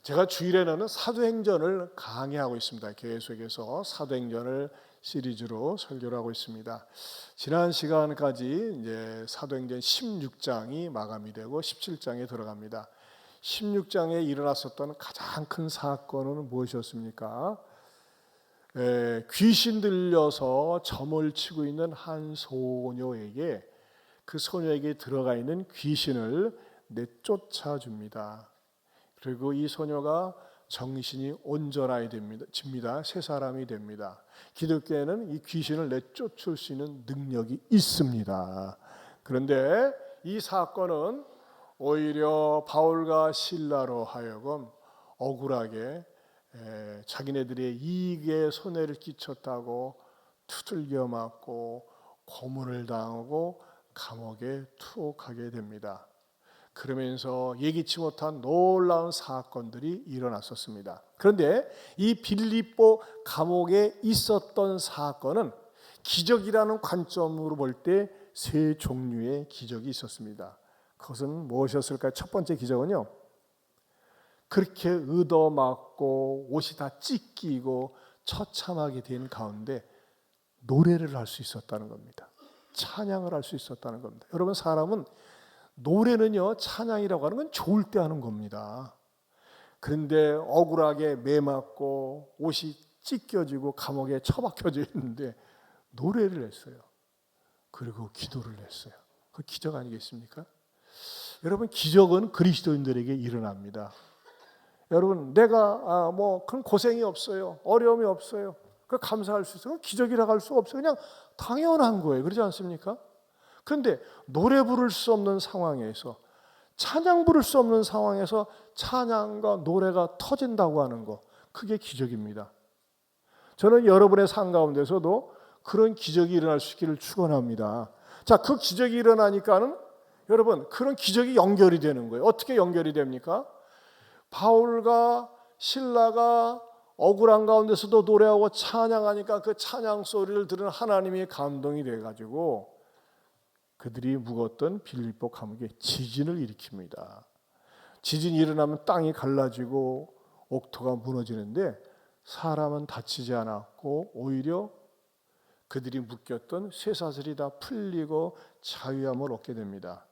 제가 주일에는 사도행전을 강의하고 있습니다. 계속해서 사도행전을 시리즈로 설교를 하고 있습니다. 지난 시간까지 이제 사도행전 16장이 마감이 되고 17장에 들어갑니다. 16장에 일어났었던 가장 큰 사건은 무엇이었습니까? 귀신 들려서 점을 치고 있는 한 소녀에게, 그 소녀에게 들어가 있는 귀신을 내쫓아 줍니다. 그리고 이 소녀가 정신이 온전하게 됩니다. 새 사람이 됩니다. 기독교에는 이 귀신을 내쫓을 수 있는 능력이 있습니다. 그런데 이 사건은 오히려 바울과 실라로 하여금 억울하게 자기네들의 이익에 손해를 끼쳤다고 두들겨 맞고 고문을 당하고 감옥에 투옥하게 됩니다. 그러면서 예기치 못한 놀라운 사건들이 일어났었습니다. 그런데 이 빌립보 감옥에 있었던 사건은 기적이라는 관점으로 볼 때 세 종류의 기적이 있었습니다. 그것은 무엇이었을까요? 첫 번째 기적은요, 그렇게 얻어맞고 옷이 다 찢기고 처참하게 된 가운데 노래를 할 수 있었다는 겁니다. 찬양을 할 수 있었다는 겁니다. 여러분, 사람은 노래는요, 찬양이라고 하는 건 좋을 때 하는 겁니다. 그런데 억울하게 매맞고 옷이 찢겨지고 감옥에 처박혀져 있는데 노래를 했어요. 그리고 기도를 했어요. 그 기적 아니겠습니까? 여러분, 기적은 그리스도인들에게 일어납니다. 여러분, 내가 그런 고생이 없어요, 어려움이 없어요, 그 감사할 수 있어요. 기적이라고 할 수 없어요. 그냥 당연한 거예요. 그렇지 않습니까? 그런데 노래 부를 수 없는 상황에서, 찬양 부를 수 없는 상황에서 찬양과 노래가 터진다고 하는 거, 그게 기적입니다. 저는 여러분의 삶 가운데서도 그런 기적이 일어날 수 있기를 축원합니다. 자, 그 기적이 일어나니까는 여러분, 그런 기적이 연결이 되는 거예요. 어떻게 연결이 됩니까? 바울과 실라가 억울한 가운데서도 노래하고 찬양하니까 그 찬양 소리를 들은 하나님이 감동이 돼가지고 그들이 묵었던 빌립보 감옥에 지진을 일으킵니다. 지진이 일어나면 땅이 갈라지고 옥토가 무너지는데 사람은 다치지 않았고 오히려 그들이 묶였던 쇠사슬이 다 풀리고 자유함을 얻게 됩니다.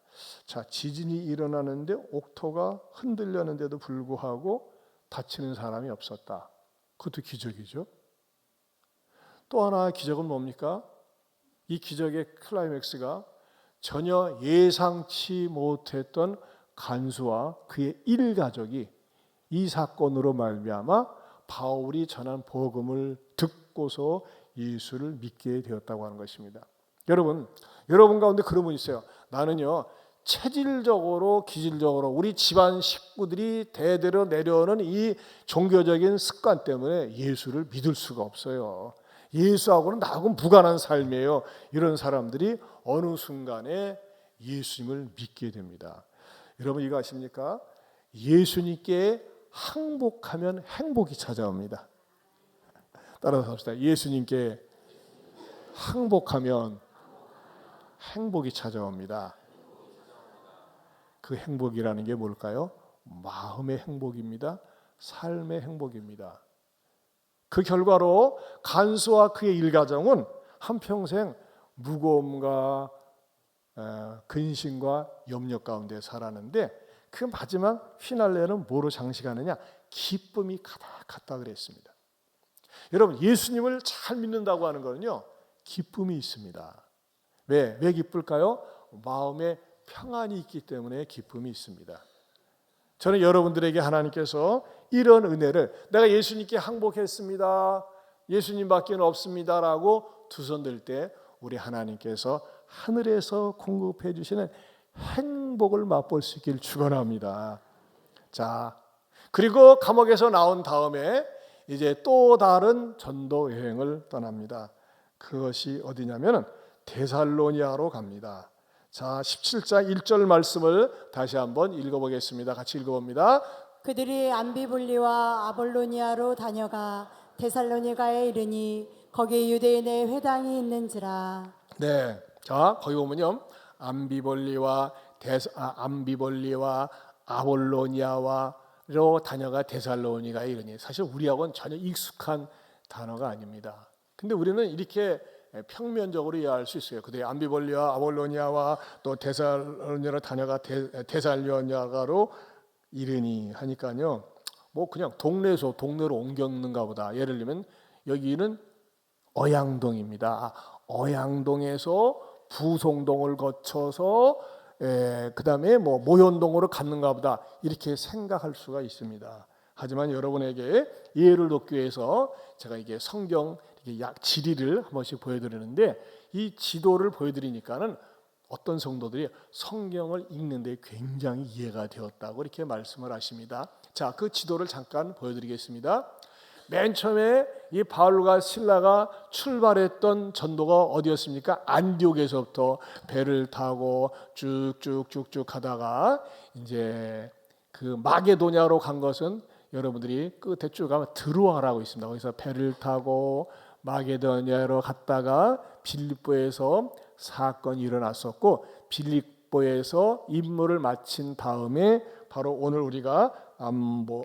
자, 지진이 일어나는데 옥토가 흔들렸는데도 불구하고 다치는 사람이 없었다. 그것도 기적이죠. 또 하나의 기적은 뭡니까? 이 기적의 클라이맥스가 전혀 예상치 못했던 간수와 그의 일가족이 이 사건으로 말미암아 바울이 전한 복음을 듣고서 예수를 믿게 되었다고 하는 것입니다. 여러분 가운데 그런 분 있어요. 나는요, 체질적으로 기질적으로 우리 집안 식구들이 대대로 내려오는 이 종교적인 습관 때문에 예수를 믿을 수가 없어요. 예수하고는 나하고 무관한 삶이에요. 이런 사람들이 어느 순간에 예수님을 믿게 됩니다. 여러분, 이거 아십니까? 예수님께 항복하면 행복이 찾아옵니다. 따라서 합시다. 예수님께 항복하면 행복이 찾아옵니다. 그 행복이라는 게 뭘까요? 마음의 행복입니다. 삶의 행복입니다. 그 결과로 간수와 그의 일가정은 한평생 무거움과 근심과 염려 가운데 살았는데 그 마지막 피날레는 뭐로 장식하느냐? 기쁨이 가득하다 그랬습니다. 여러분, 예수님을 잘 믿는다고 하는 거는요, 기쁨이 있습니다. 왜 기쁠까요? 마음에 평안이 있기 때문에 기쁨이 있습니다. 저는 여러분들에게 하나님께서 이런 은혜를, 내가 예수님께 항복했습니다, 예수님밖에 없습니다라고 두 손 들 때 우리 하나님께서 하늘에서 공급해 주시는 행복을 맛볼 수 있기를 축원합니다. 자, 그리고 감옥에서 나온 다음에 이제 또 다른 전도 여행을 떠납니다. 그것이 어디냐면은 데살로니아로 갑니다. 자, 17장 1절 말씀을 다시 한번 읽어보겠습니다. 같이 읽어봅니다. 그들이 암비볼리와 아볼로니아로 다녀가 데살로니가에 이르니 거기 유대인의 회당이 있는지라. 네, 자, 거기 보면요, 암비볼리와 아볼로니아와 다녀가 데살로니가에 이르니, 사실 우리하고는 전혀 익숙한 단어가 아닙니다. 근데 우리는 이렇게 평면적으로 이해할 수 있어요. 그때 암비볼리와 아볼로니아와 또 데살로니가로 다녀가 데살로니가로 이르니 하니까요, 뭐 그냥 동네에서 동네로 옮겼는가 보다. 예를 들면 여기는 어양동입니다. 어양동에서 부송동을 거쳐서 그 다음에 뭐 모현동으로 갔는가 보다, 이렇게 생각할 수가 있습니다. 하지만 여러분에게 이해를 돕기 위해서 제가 이게 성경 지리를 한 번씩 보여드리는데, 이 지도를 보여드리니까는 어떤 성도들이 성경을 읽는데 굉장히 이해가 되었다고 이렇게 말씀을 하십니다. 자, 그 지도를 잠깐 보여드리겠습니다. 맨 처음에 이 바울과 실라가 출발했던 전도가 어디였습니까? 안디옥에서부터 배를 타고 쭉쭉쭉쭉 하다가 이제 그 마게도냐로 간 것은 여러분들이 끝에 쭉 가면 드로아라고 있습니다. 거기서 배를 타고 마게도냐로 갔다가 빌립보에서 사건이 일어났었고, 빌립보에서 임무를 마친 다음에 바로 오늘 우리가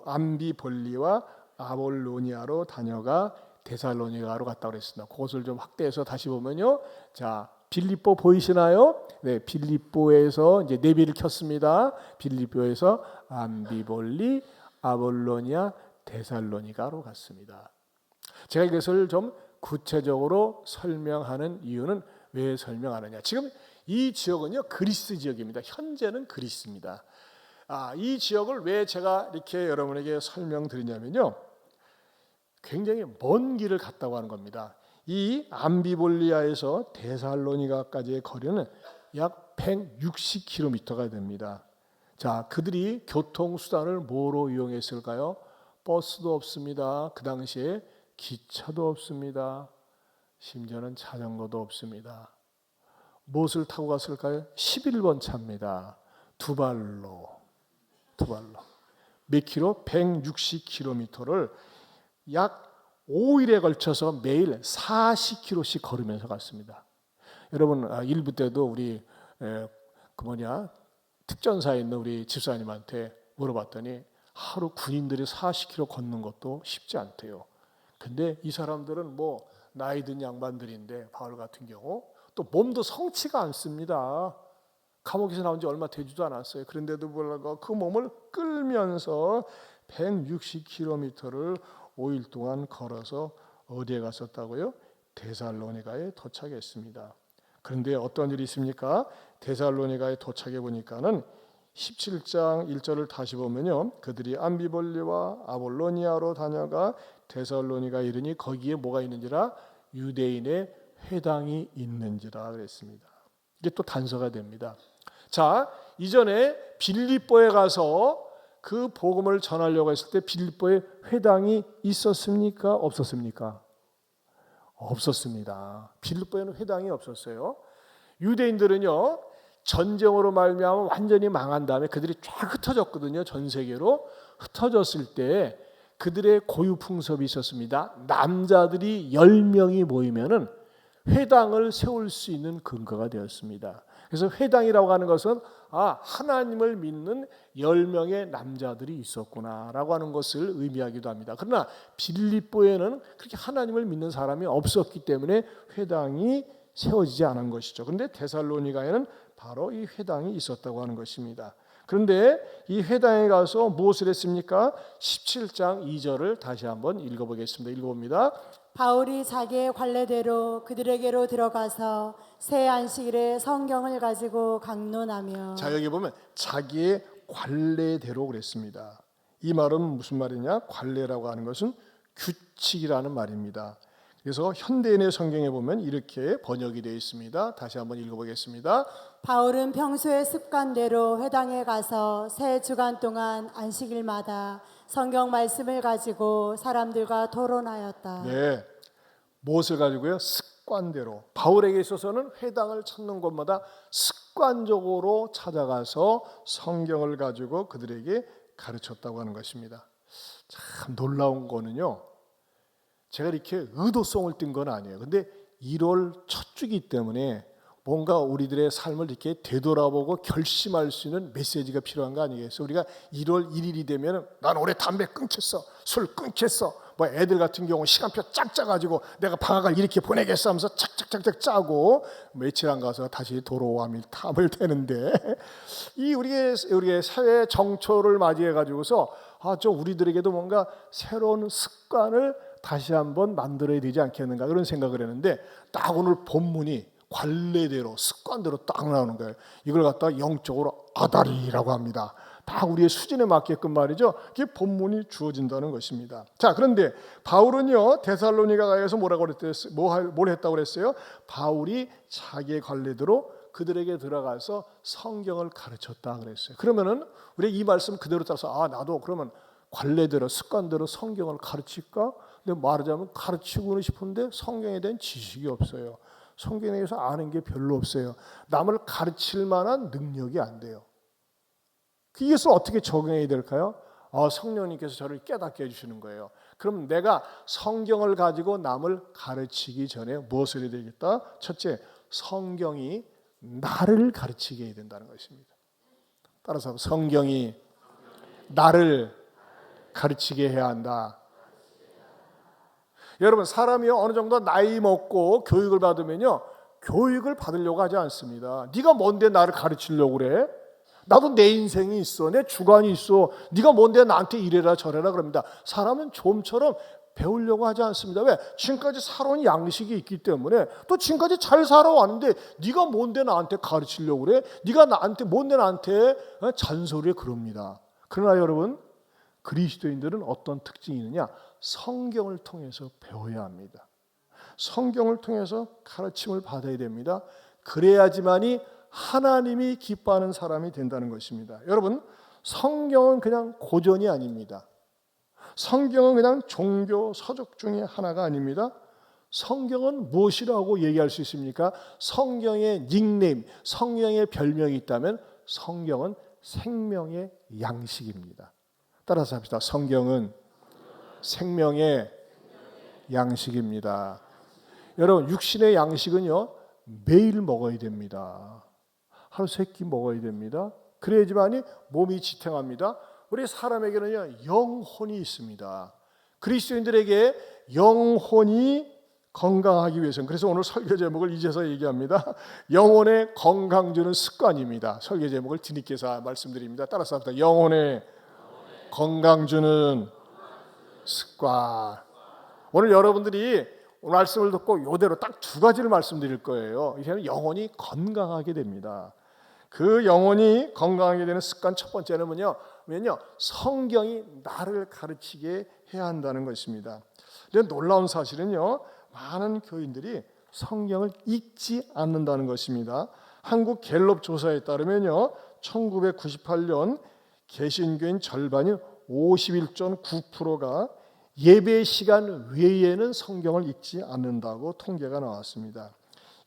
암비볼리와 아볼로니아로 다녀가 데살로니가로 갔다고 그랬습니다. 그것을 좀 확대해서 다시 보면요, 자, 빌립보 보이시나요? 네, 빌립보에서 이제 내비를 켰습니다. 빌립보에서 암비볼리, 아볼로니아, 데살로니가로 갔습니다. 제가 이것을 좀 구체적으로 설명하는 이유는 왜 설명하느냐? 지금 이 지역은요, 그리스 지역입니다. 현재는 그리스입니다. 이 지역을 왜 제가 이렇게 여러분에게 설명드리냐면요, 굉장히 먼 길을 갔다고 하는 겁니다. 이 암비볼리아에서 데살로니가까지의 거리는 약 160km가 됩니다. 자, 그들이 교통수단을 뭐로 이용했을까요? 버스도 없습니다. 그 당시에 기차도 없습니다. 심지어는 자전거도 없습니다. 무엇을 타고 갔을까요? 11번 차입니다. 두 발로. 몇 킬로? 160km를 약 5일에 걸쳐서 매일 40km씩 걸으면서 갔습니다. 여러분, 일부 때도 우리 특전사에 있는 우리 집사님한테 물어봤더니 하루 군인들이 40km 걷는 것도 쉽지 않대요. 근데 이 사람들은 뭐 나이 든 양반들인데, 바울 같은 경우 또 몸도 성치가 않습니다. 감옥에서 나온 지 얼마 되지도 않았어요. 그런데도 불구하고 그 몸을 끌면서 160km를 5일 동안 걸어서 어디에 갔었다고요? 데살로니가에 도착했습니다. 그런데 어떤 일이 있습니까? 데살로니가에 도착해 보니까는 17장 1절을 다시 보면요, 그들이 암비볼리와 아볼로니아로 다녀가 데살로니가 이르니 거기에 뭐가 있는지라? 유대인의 회당이 있는지라 그랬습니다. 이게 또 단서가 됩니다. 자, 이전에 빌립보에 가서 그 복음을 전하려고 했을 때 빌립보에 회당이 있었습니까? 없었습니까? 없었습니다. 빌립보에는 회당이 없었어요. 유대인들은요, 전쟁으로 말미암아 완전히 망한 다음에 그들이 쫙 흩어졌거든요. 전 세계로 흩어졌을 때 그들의 고유 풍습이 있었습니다. 남자들이 10명이 모이면은 회당을 세울 수 있는 근거가 되었습니다. 그래서 회당이라고 하는 것은 하나님을 믿는 10명의 남자들이 있었구나라고 하는 것을 의미하기도 합니다. 그러나 빌립보에는 그렇게 하나님을 믿는 사람이 없었기 때문에 회당이 세워지지 않은 것이죠. 그런데 데살로니가에는 바로 이 회당이 있었다고 하는 것입니다. 그런데 이 회당에 가서 무엇을 했습니까? 17장 2절을 다시 한번 읽어보겠습니다. 읽어봅니다. 바울이 자기의 관례대로 그들에게로 들어가서 새 안식일에 성경을 가지고 강론하며. 자, 여기 보면 자기의 관례대로 그랬습니다. 이 말은 무슨 말이냐? 관례라고 하는 것은 규칙이라는 말입니다. 그래서 현대인의 성경에 보면 이렇게 번역이 되어 있습니다. 다시 한번 읽어보겠습니다. 바울은 평소의 습관대로 회당에 가서 새 주간 동안 안식일마다 성경 말씀을 가지고 사람들과 토론하였다. 네, 무엇을 가지고요? 습관대로. 바울에게 있어서는 회당을 찾는 곳마다 습관적으로 찾아가서 성경을 가지고 그들에게 가르쳤다고 하는 것입니다. 참 놀라운 거는요, 제가 이렇게 의도성을 띈 건 아니에요. 근데 1월 첫 주기 때문에 뭔가 우리들의 삶을 이렇게 되돌아보고 결심할 수 있는 메시지가 필요한 거 아니겠어요? 우리가 1월 1일이 되면 난 올해 담배 끊겠어, 술 끊겠어. 뭐 애들 같은 경우 시간표 짝 짜가지고 내가 방학을 이렇게 보내겠어 하면서 착착착착 짜고 며칠 안 가서 다시 도로와 탐을 대는데 이 우리의 사회 정초를 맞이해 가지고서 좀 우리들에게도 뭔가 새로운 습관을 다시 한번 만들어야 되지 않겠는가 그런 생각을 했는데 딱 오늘 본문이 관례대로 습관대로 딱 나오는 거예요. 이걸 갖다가 영적으로 아다리라고 합니다. 다 우리의 수준에 맞게끔 말이죠. 이게 본문이 주어진다는 것입니다. 자, 그런데 바울은요 데살로니가에서 뭘 했다고 그랬어요? 바울이 자기의 관례대로 그들에게 들어가서 성경을 가르쳤다 그랬어요. 그러면은 우리 이 말씀 그대로 따라서 나도 그러면 관례대로 습관대로 성경을 가르칠까? 근데 말하자면 가르치고는 싶은데 성경에 대한 지식이 없어요. 성경에 대해서 아는 게 별로 없어요. 남을 가르칠 만한 능력이 안 돼요. 이것을 어떻게 적용해야 될까요? 성령님께서 저를 깨닫게 해주시는 거예요. 그럼 내가 성경을 가지고 남을 가르치기 전에 무엇을 해야 되겠다? 첫째, 성경이 나를 가르치게 해야 된다는 것입니다. 따라서 성경이 나를 가르치게 해야 한다. 여러분, 사람이 어느 정도 나이 먹고 교육을 받으면요, 교육을 받으려고 하지 않습니다. 네가 뭔데 나를 가르치려고 그래? 나도 내 인생이 있어, 내 주관이 있어. 네가 뭔데 나한테 이래라 저래라 그럽니다. 사람은 좀처럼 배우려고 하지 않습니다. 왜? 지금까지 살아온 양식이 있기 때문에 또 지금까지 잘 살아왔는데 네가 뭔데 나한테 가르치려고 그래? 네가 뭔데 나한테 잔소리해 그럽니다. 그러나 여러분, 그리스도인들은 어떤 특징이 있느냐? 성경을 통해서 배워야 합니다. 성경을 통해서 가르침을 받아야 됩니다. 그래야지만이 하나님이 기뻐하는 사람이 된다는 것입니다. 여러분, 성경은 그냥 고전이 아닙니다. 성경은 그냥 종교 서적 중에 하나가 아닙니다. 성경은 무엇이라고 얘기할 수 있습니까? 성경의 닉네임, 성경의 별명이 있다면 성경은 생명의 양식입니다. 따라서 합시다. 성경은 생명의 양식입니다. 여러분, 육신의 양식은요, 매일 먹어야 됩니다. 하루 3끼 먹어야 됩니다. 그래야지만이 몸이 지탱합니다. 우리 사람에게는요, 영혼이 있습니다. 그리스도인들에게 영혼이 건강하기 위해서는, 그래서 오늘 설교 제목을 이제서 얘기합니다. 영혼의 건강 주는 습관입니다. 설교 제목을 뒤늦게서 말씀드립니다. 따라서 합시다. 영혼의 건강 주는 습관. 오늘 여러분들이 말씀을 듣고 이대로 딱 2가지를 말씀드릴 거예요. 이제는 영혼이 건강하게 됩니다. 그 영혼이 건강하게 되는 습관 첫 번째는 뭐냐면요, 성경이 나를 가르치게 해야 한다는 것입니다. 그런데 놀라운 사실은요, 많은 교인들이 성경을 읽지 않는다는 것입니다. 한국 갤럽 조사에 따르면요, 1998년 개신교인 절반인 51.9%가 예배 시간 외에는 성경을 읽지 않는다고 통계가 나왔습니다.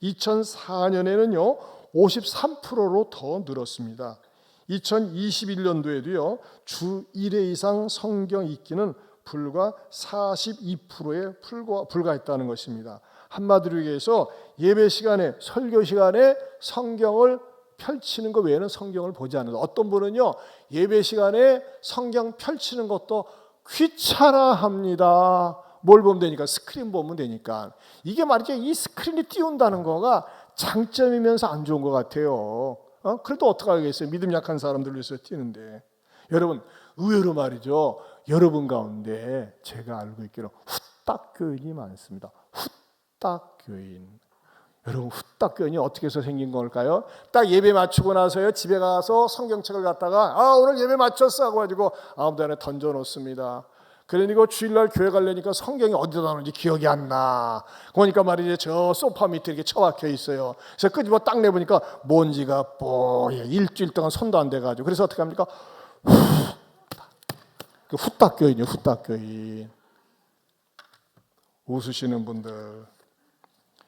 2004년에는요 53%로 더 늘었습니다. 2021년도에도요 주 1회 이상 성경 읽기는 불과 42%에 불과했다는 것입니다. 한마디로 얘기해서 예배 시간에, 설교 시간에 성경을 펼치는 것 외에는 성경을 보지 않는다. 어떤 분은요 예배 시간에 성경 펼치는 것도 귀찮아합니다. 뭘 보면 되니까? 스크린 보면 되니까. 이게 말이죠, 이 스크린이 띄운다는 거가 장점이면서 안 좋은 것 같아요. 그래도 어떡하겠어요? 믿음 약한 사람들 위해서 띄는데. 여러분, 의외로 말이죠, 여러분 가운데 제가 알고 있기로 후딱 교인이 많습니다. 후딱 교인. 여러분, 후딱 교인이 어떻게 해서 생긴 걸까요? 딱 예배 마치고 나서요, 집에 가서 성경책을 갖다가 오늘 예배 마쳤어 하고 가지고 아무도 안에 던져놓습니다. 그러니까 주일날 교회 가려니까 성경이 어디다 놨는지 기억이 안 나. 그러니까 말이죠, 저 소파 밑에 이렇게 처박혀 있어요. 그래서 끄집어 딱 내보니까 먼지가 뽀얘. 일주일 동안 손도 안 대가지고. 그래서 어떻게 합니까? 후딱 교인이요, 후딱 교인. 웃으시는 분들.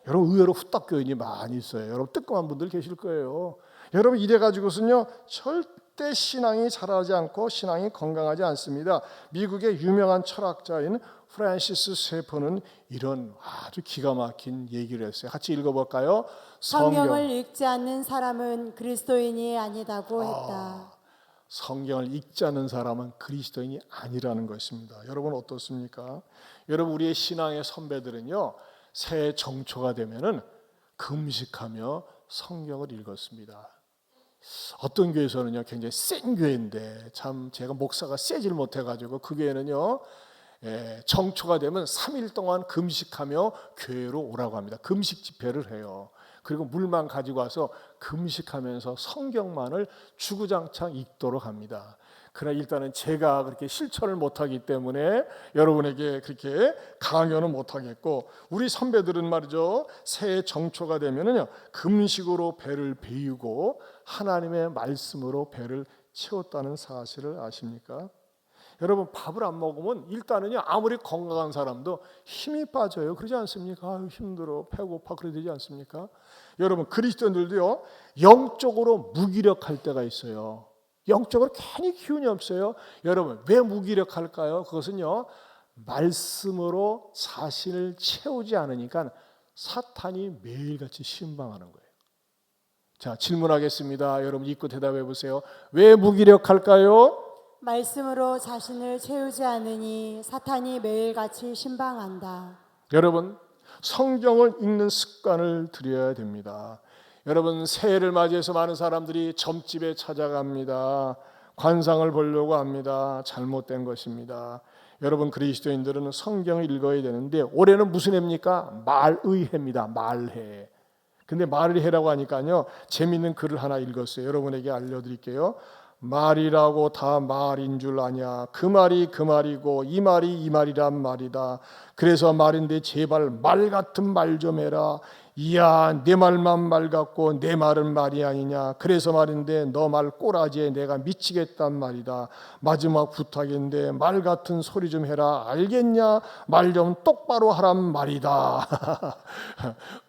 여러분, 의외로 후딱 교인이 많이 있어요. 여러분, 뜨끔한 분들 계실 거예요. 여러분, 이래 가지고서는요 절대 신앙이 자라지 않고 신앙이 건강하지 않습니다. 미국의 유명한 철학자인 프란시스 세퍼는 이런 아주 기가 막힌 얘기를 했어요. 같이 읽어볼까요? 성경을 읽지 않는 사람은 그리스도인이 아니다고 했다. 성경을 읽지 않는 사람은 그리스도인이 아니라는 것입니다. 여러분 어떻습니까? 여러분 우리의 신앙의 선배들은요, 새해 정초가 되면은 금식하며 성경을 읽었습니다. 어떤 교회에서는요 굉장히 센 교회인데 참 제가 목사가 세질 못해가지고 그 교회는요 정초가 되면 3일 동안 금식하며 교회로 오라고 합니다. 금식 집회를 해요. 그리고 물만 가지고 와서 금식하면서 성경만을 주구장창 읽도록 합니다. 그러나 일단은 제가 그렇게 실천을 못하기 때문에 여러분에게 그렇게 강요는 못하겠고, 우리 선배들은 말이죠, 새해 정초가 되면은요 금식으로 배를 배우고 하나님의 말씀으로 배를 채웠다는 사실을 아십니까? 여러분 밥을 안 먹으면 일단은요 아무리 건강한 사람도 힘이 빠져요. 그러지 않습니까? 아유, 힘들어, 배고파, 그러지 않습니까? 여러분 그리스도인들도요 영적으로 무기력할 때가 있어요. 영적으로 괜히 기운이 없어요. 여러분 왜 무기력할까요? 그것은요 말씀으로 자신을 채우지 않으니까 사탄이 매일같이 신방하는 거예요. 자, 질문하겠습니다. 여러분 읽고 대답해 보세요. 왜 무기력할까요? 말씀으로 자신을 채우지 않으니 사탄이 매일같이 신방한다. 여러분 성경을 읽는 습관을 들여야 됩니다. 여러분 새해를 맞이해서 많은 사람들이 점집에 찾아갑니다. 관상을 보려고 합니다. 잘못된 것입니다. 여러분 그리스도인들은 성경을 읽어야 되는데 올해는 무슨 해입니까? 말의 해입니다. 말해. 근데 말의 해라고 하니까요 재미있는 글을 하나 읽었어요. 여러분에게 알려드릴게요. 말이라고 다 말인 줄 아냐. 그 말이 그 말이고 이 말이 이 말이란 말이다. 그래서 말인데 제발 말 같은 말 좀 해라. 이야 내 말만 말 같고 내 말은 말이 아니냐. 그래서 말인데 너 말 꼬라지에 내가 미치겠단 말이다. 마지막 부탁인데 말 같은 소리 좀 해라. 알겠냐. 말 좀 똑바로 하란 말이다.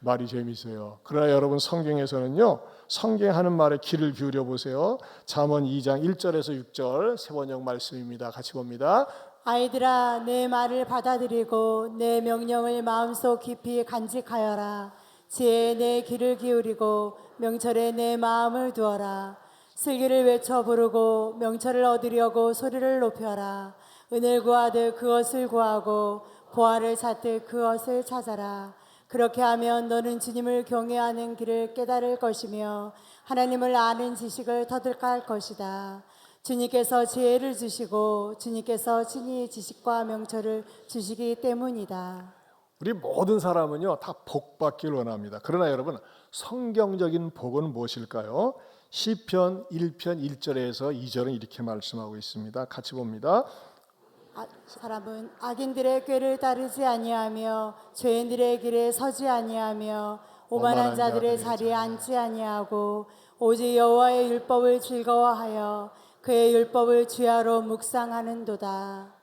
말이 재밌어요. 그러나 여러분 성경에서는요 성경하는 말에 귀를 기울여 보세요. 잠언 2장 1절에서 6절 세 번역 말씀입니다. 같이 봅니다. 아이들아 내 말을 받아들이고 내 명령을 마음속 깊이 간직하여라. 지혜에 내 귀를 기울이고 명철에 내 마음을 두어라. 슬기를 외쳐 부르고 명철을 얻으려고 소리를 높여라. 은을 구하듯 그것을 구하고 보화를 찾듯 그것을 찾아라. 그렇게 하면 너는 주님을 경외하는 길을 깨달을 것이며 하나님을 아는 지식을 터득할 것이다. 주님께서 지혜를 주시고 주님께서 친히 지식과 명철을 주시기 때문이다. 우리 모든 사람은요 다 복 받기를 원합니다. 그러나 여러분 성경적인 복은 무엇일까요? 시편 1편 1절에서 2절은 이렇게 말씀하고 있습니다. 같이 봅니다. 사람은 악인들의 꾀를 따르지 아니하며 죄인들의 길에 서지 아니하며 오만한 자들의 자리에 앉지 아니하고 오직 여호와의 율법을 즐거워하여 그의 율법을 주야로 묵상하는도다.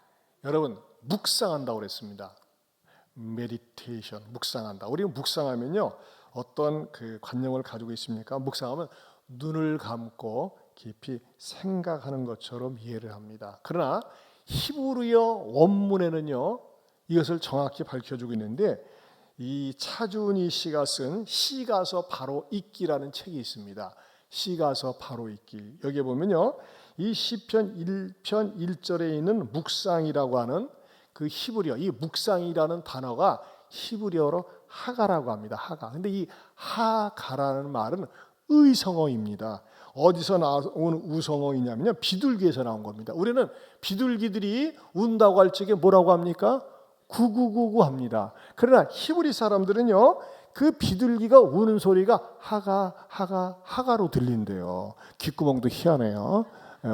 여러분 묵상한다고 그랬습니다. 메디테이션, 묵상한다. 우리가 묵상하면요 어떤 그 관념을 가지고 있습니까? 묵상하면 눈을 감고 깊이 생각하는 것처럼 이해를 합니다. 그러나 히브리어 원문에는요 이것을 정확히 밝혀주고 있는데, 이 차준희 씨가 쓴 시가서 바로 읽기라는 책이 있습니다. 시가서 바로 읽기. 여기에 보면요 이 시편 1편 1절에 있는 묵상이라고 하는 그 히브리어, 이 묵상이라는 단어가 히브리어로 하가라고 합니다. 하가. 근데 이 하가라는 말은 의성어입니다. 어디서 나온 우성어이냐면요 비둘기에서 나온 겁니다. 우리는 비둘기들이 운다고 할 적에 뭐라고 합니까? 구구구구 합니다. 그러나 히브리 사람들은요 그 비둘기가 우는 소리가 하가로 들린대요. 귓구멍도 희한해요.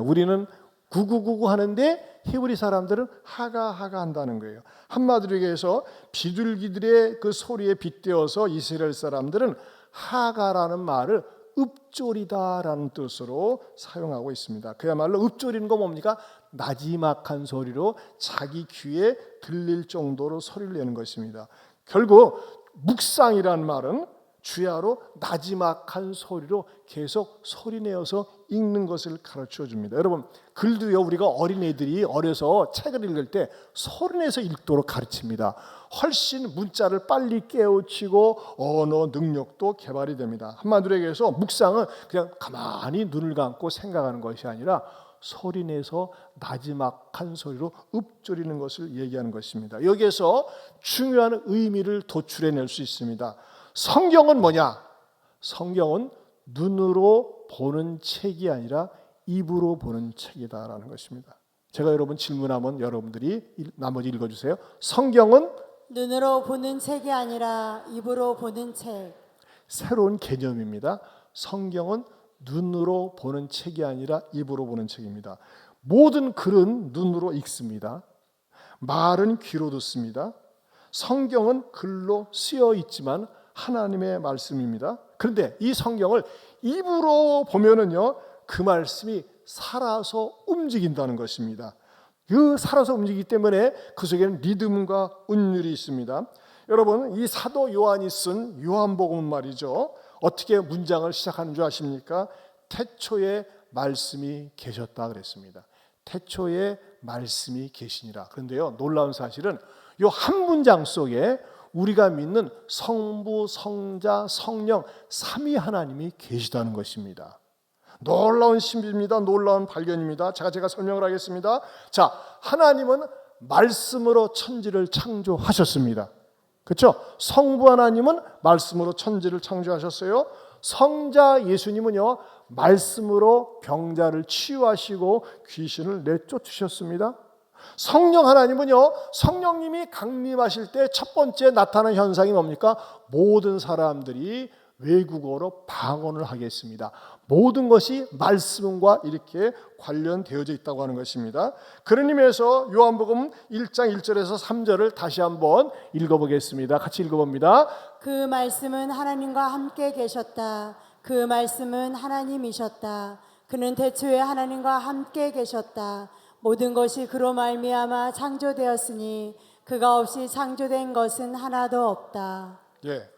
우리는 구구구구 하는데 히브리 사람들은 하가 한다는 거예요. 한마디로 얘기해서 비둘기들의 그 소리에 빗대어서 이스라엘 사람들은 하가라는 말을 읍조리다라는 뜻으로 사용하고 있습니다. 그야말로 읍조리는 거 뭡니까? 나지막한 소리로 자기 귀에 들릴 정도로 소리를 내는 것입니다. 결국 묵상이라는 말은 주야로 나지막한 소리로 계속 소리내어서 읽는 것을 가르쳐 줍니다. 여러분, 글도요, 우리가 어린애들이 어려서 책을 읽을 때 소리내서 읽도록 가르칩니다. 훨씬 문자를 빨리 깨우치고 언어 능력도 개발이 됩니다. 한마디로 얘기해서 묵상은 그냥 가만히 눈을 감고 생각하는 것이 아니라 소리내서 나지막한 소리로 읊조리는 것을 얘기하는 것입니다. 여기에서 중요한 의미를 도출해낼 수 있습니다. 성경은 뭐냐? 성경은 눈으로 보는 책이 아니라 입으로 보는 책이다라는 것입니다. 제가 여러분 질문하면 여러분들이 나머지 읽어주세요. 성경은 눈으로 보는 책이 아니라 입으로 보는 책. 새로운 개념입니다. 성경은 눈으로 보는 책이 아니라 입으로 보는 책입니다. 모든 글은 눈으로 읽습니다. 말은 귀로 듣습니다. 성경은 글로 쓰여 있지만 하나님의 말씀입니다. 그런데 이 성경을 입으로 보면은요, 그 말씀이 살아서 움직인다는 것입니다. 그 살아서 움직이기 때문에 그 속에는 리듬과 운율이 있습니다. 여러분, 이 사도 요한이 쓴 요한복음 말이죠. 어떻게 문장을 시작하는 줄 아십니까? 태초에 말씀이 계셨다 그랬습니다. 태초에 말씀이 계시니라. 그런데요, 놀라운 사실은 이 한 문장 속에 우리가 믿는 성부, 성자, 성령 삼위 하나님이 계시다는 것입니다. 놀라운 신비입니다. 놀라운 발견입니다. 제가 설명을 하겠습니다. 자, 하나님은 말씀으로 천지를 창조하셨습니다. 그렇죠? 성부 하나님은 말씀으로 천지를 창조하셨어요. 성자 예수님은요, 말씀으로 병자를 치유하시고 귀신을 내쫓으셨습니다. 성령 하나님은요, 성령님이 강림하실 때 첫 번째 나타나는 현상이 뭡니까? 모든 사람들이 외국어로 방언을 하겠습니다. 모든 것이 말씀과 이렇게 관련되어져 있다고 하는 것입니다. 그런 의미에서 요한복음 1장 1절에서 3절을 다시 한번 읽어보겠습니다. 같이 읽어봅니다. 그 말씀은 하나님과 함께 계셨다. 그 말씀은 하나님이셨다. 그는 태초에 하나님과 함께 계셨다. 모든 것이 그로 말미암아 창조되었으니 그가 없이 창조된 것은 하나도 없다. 예,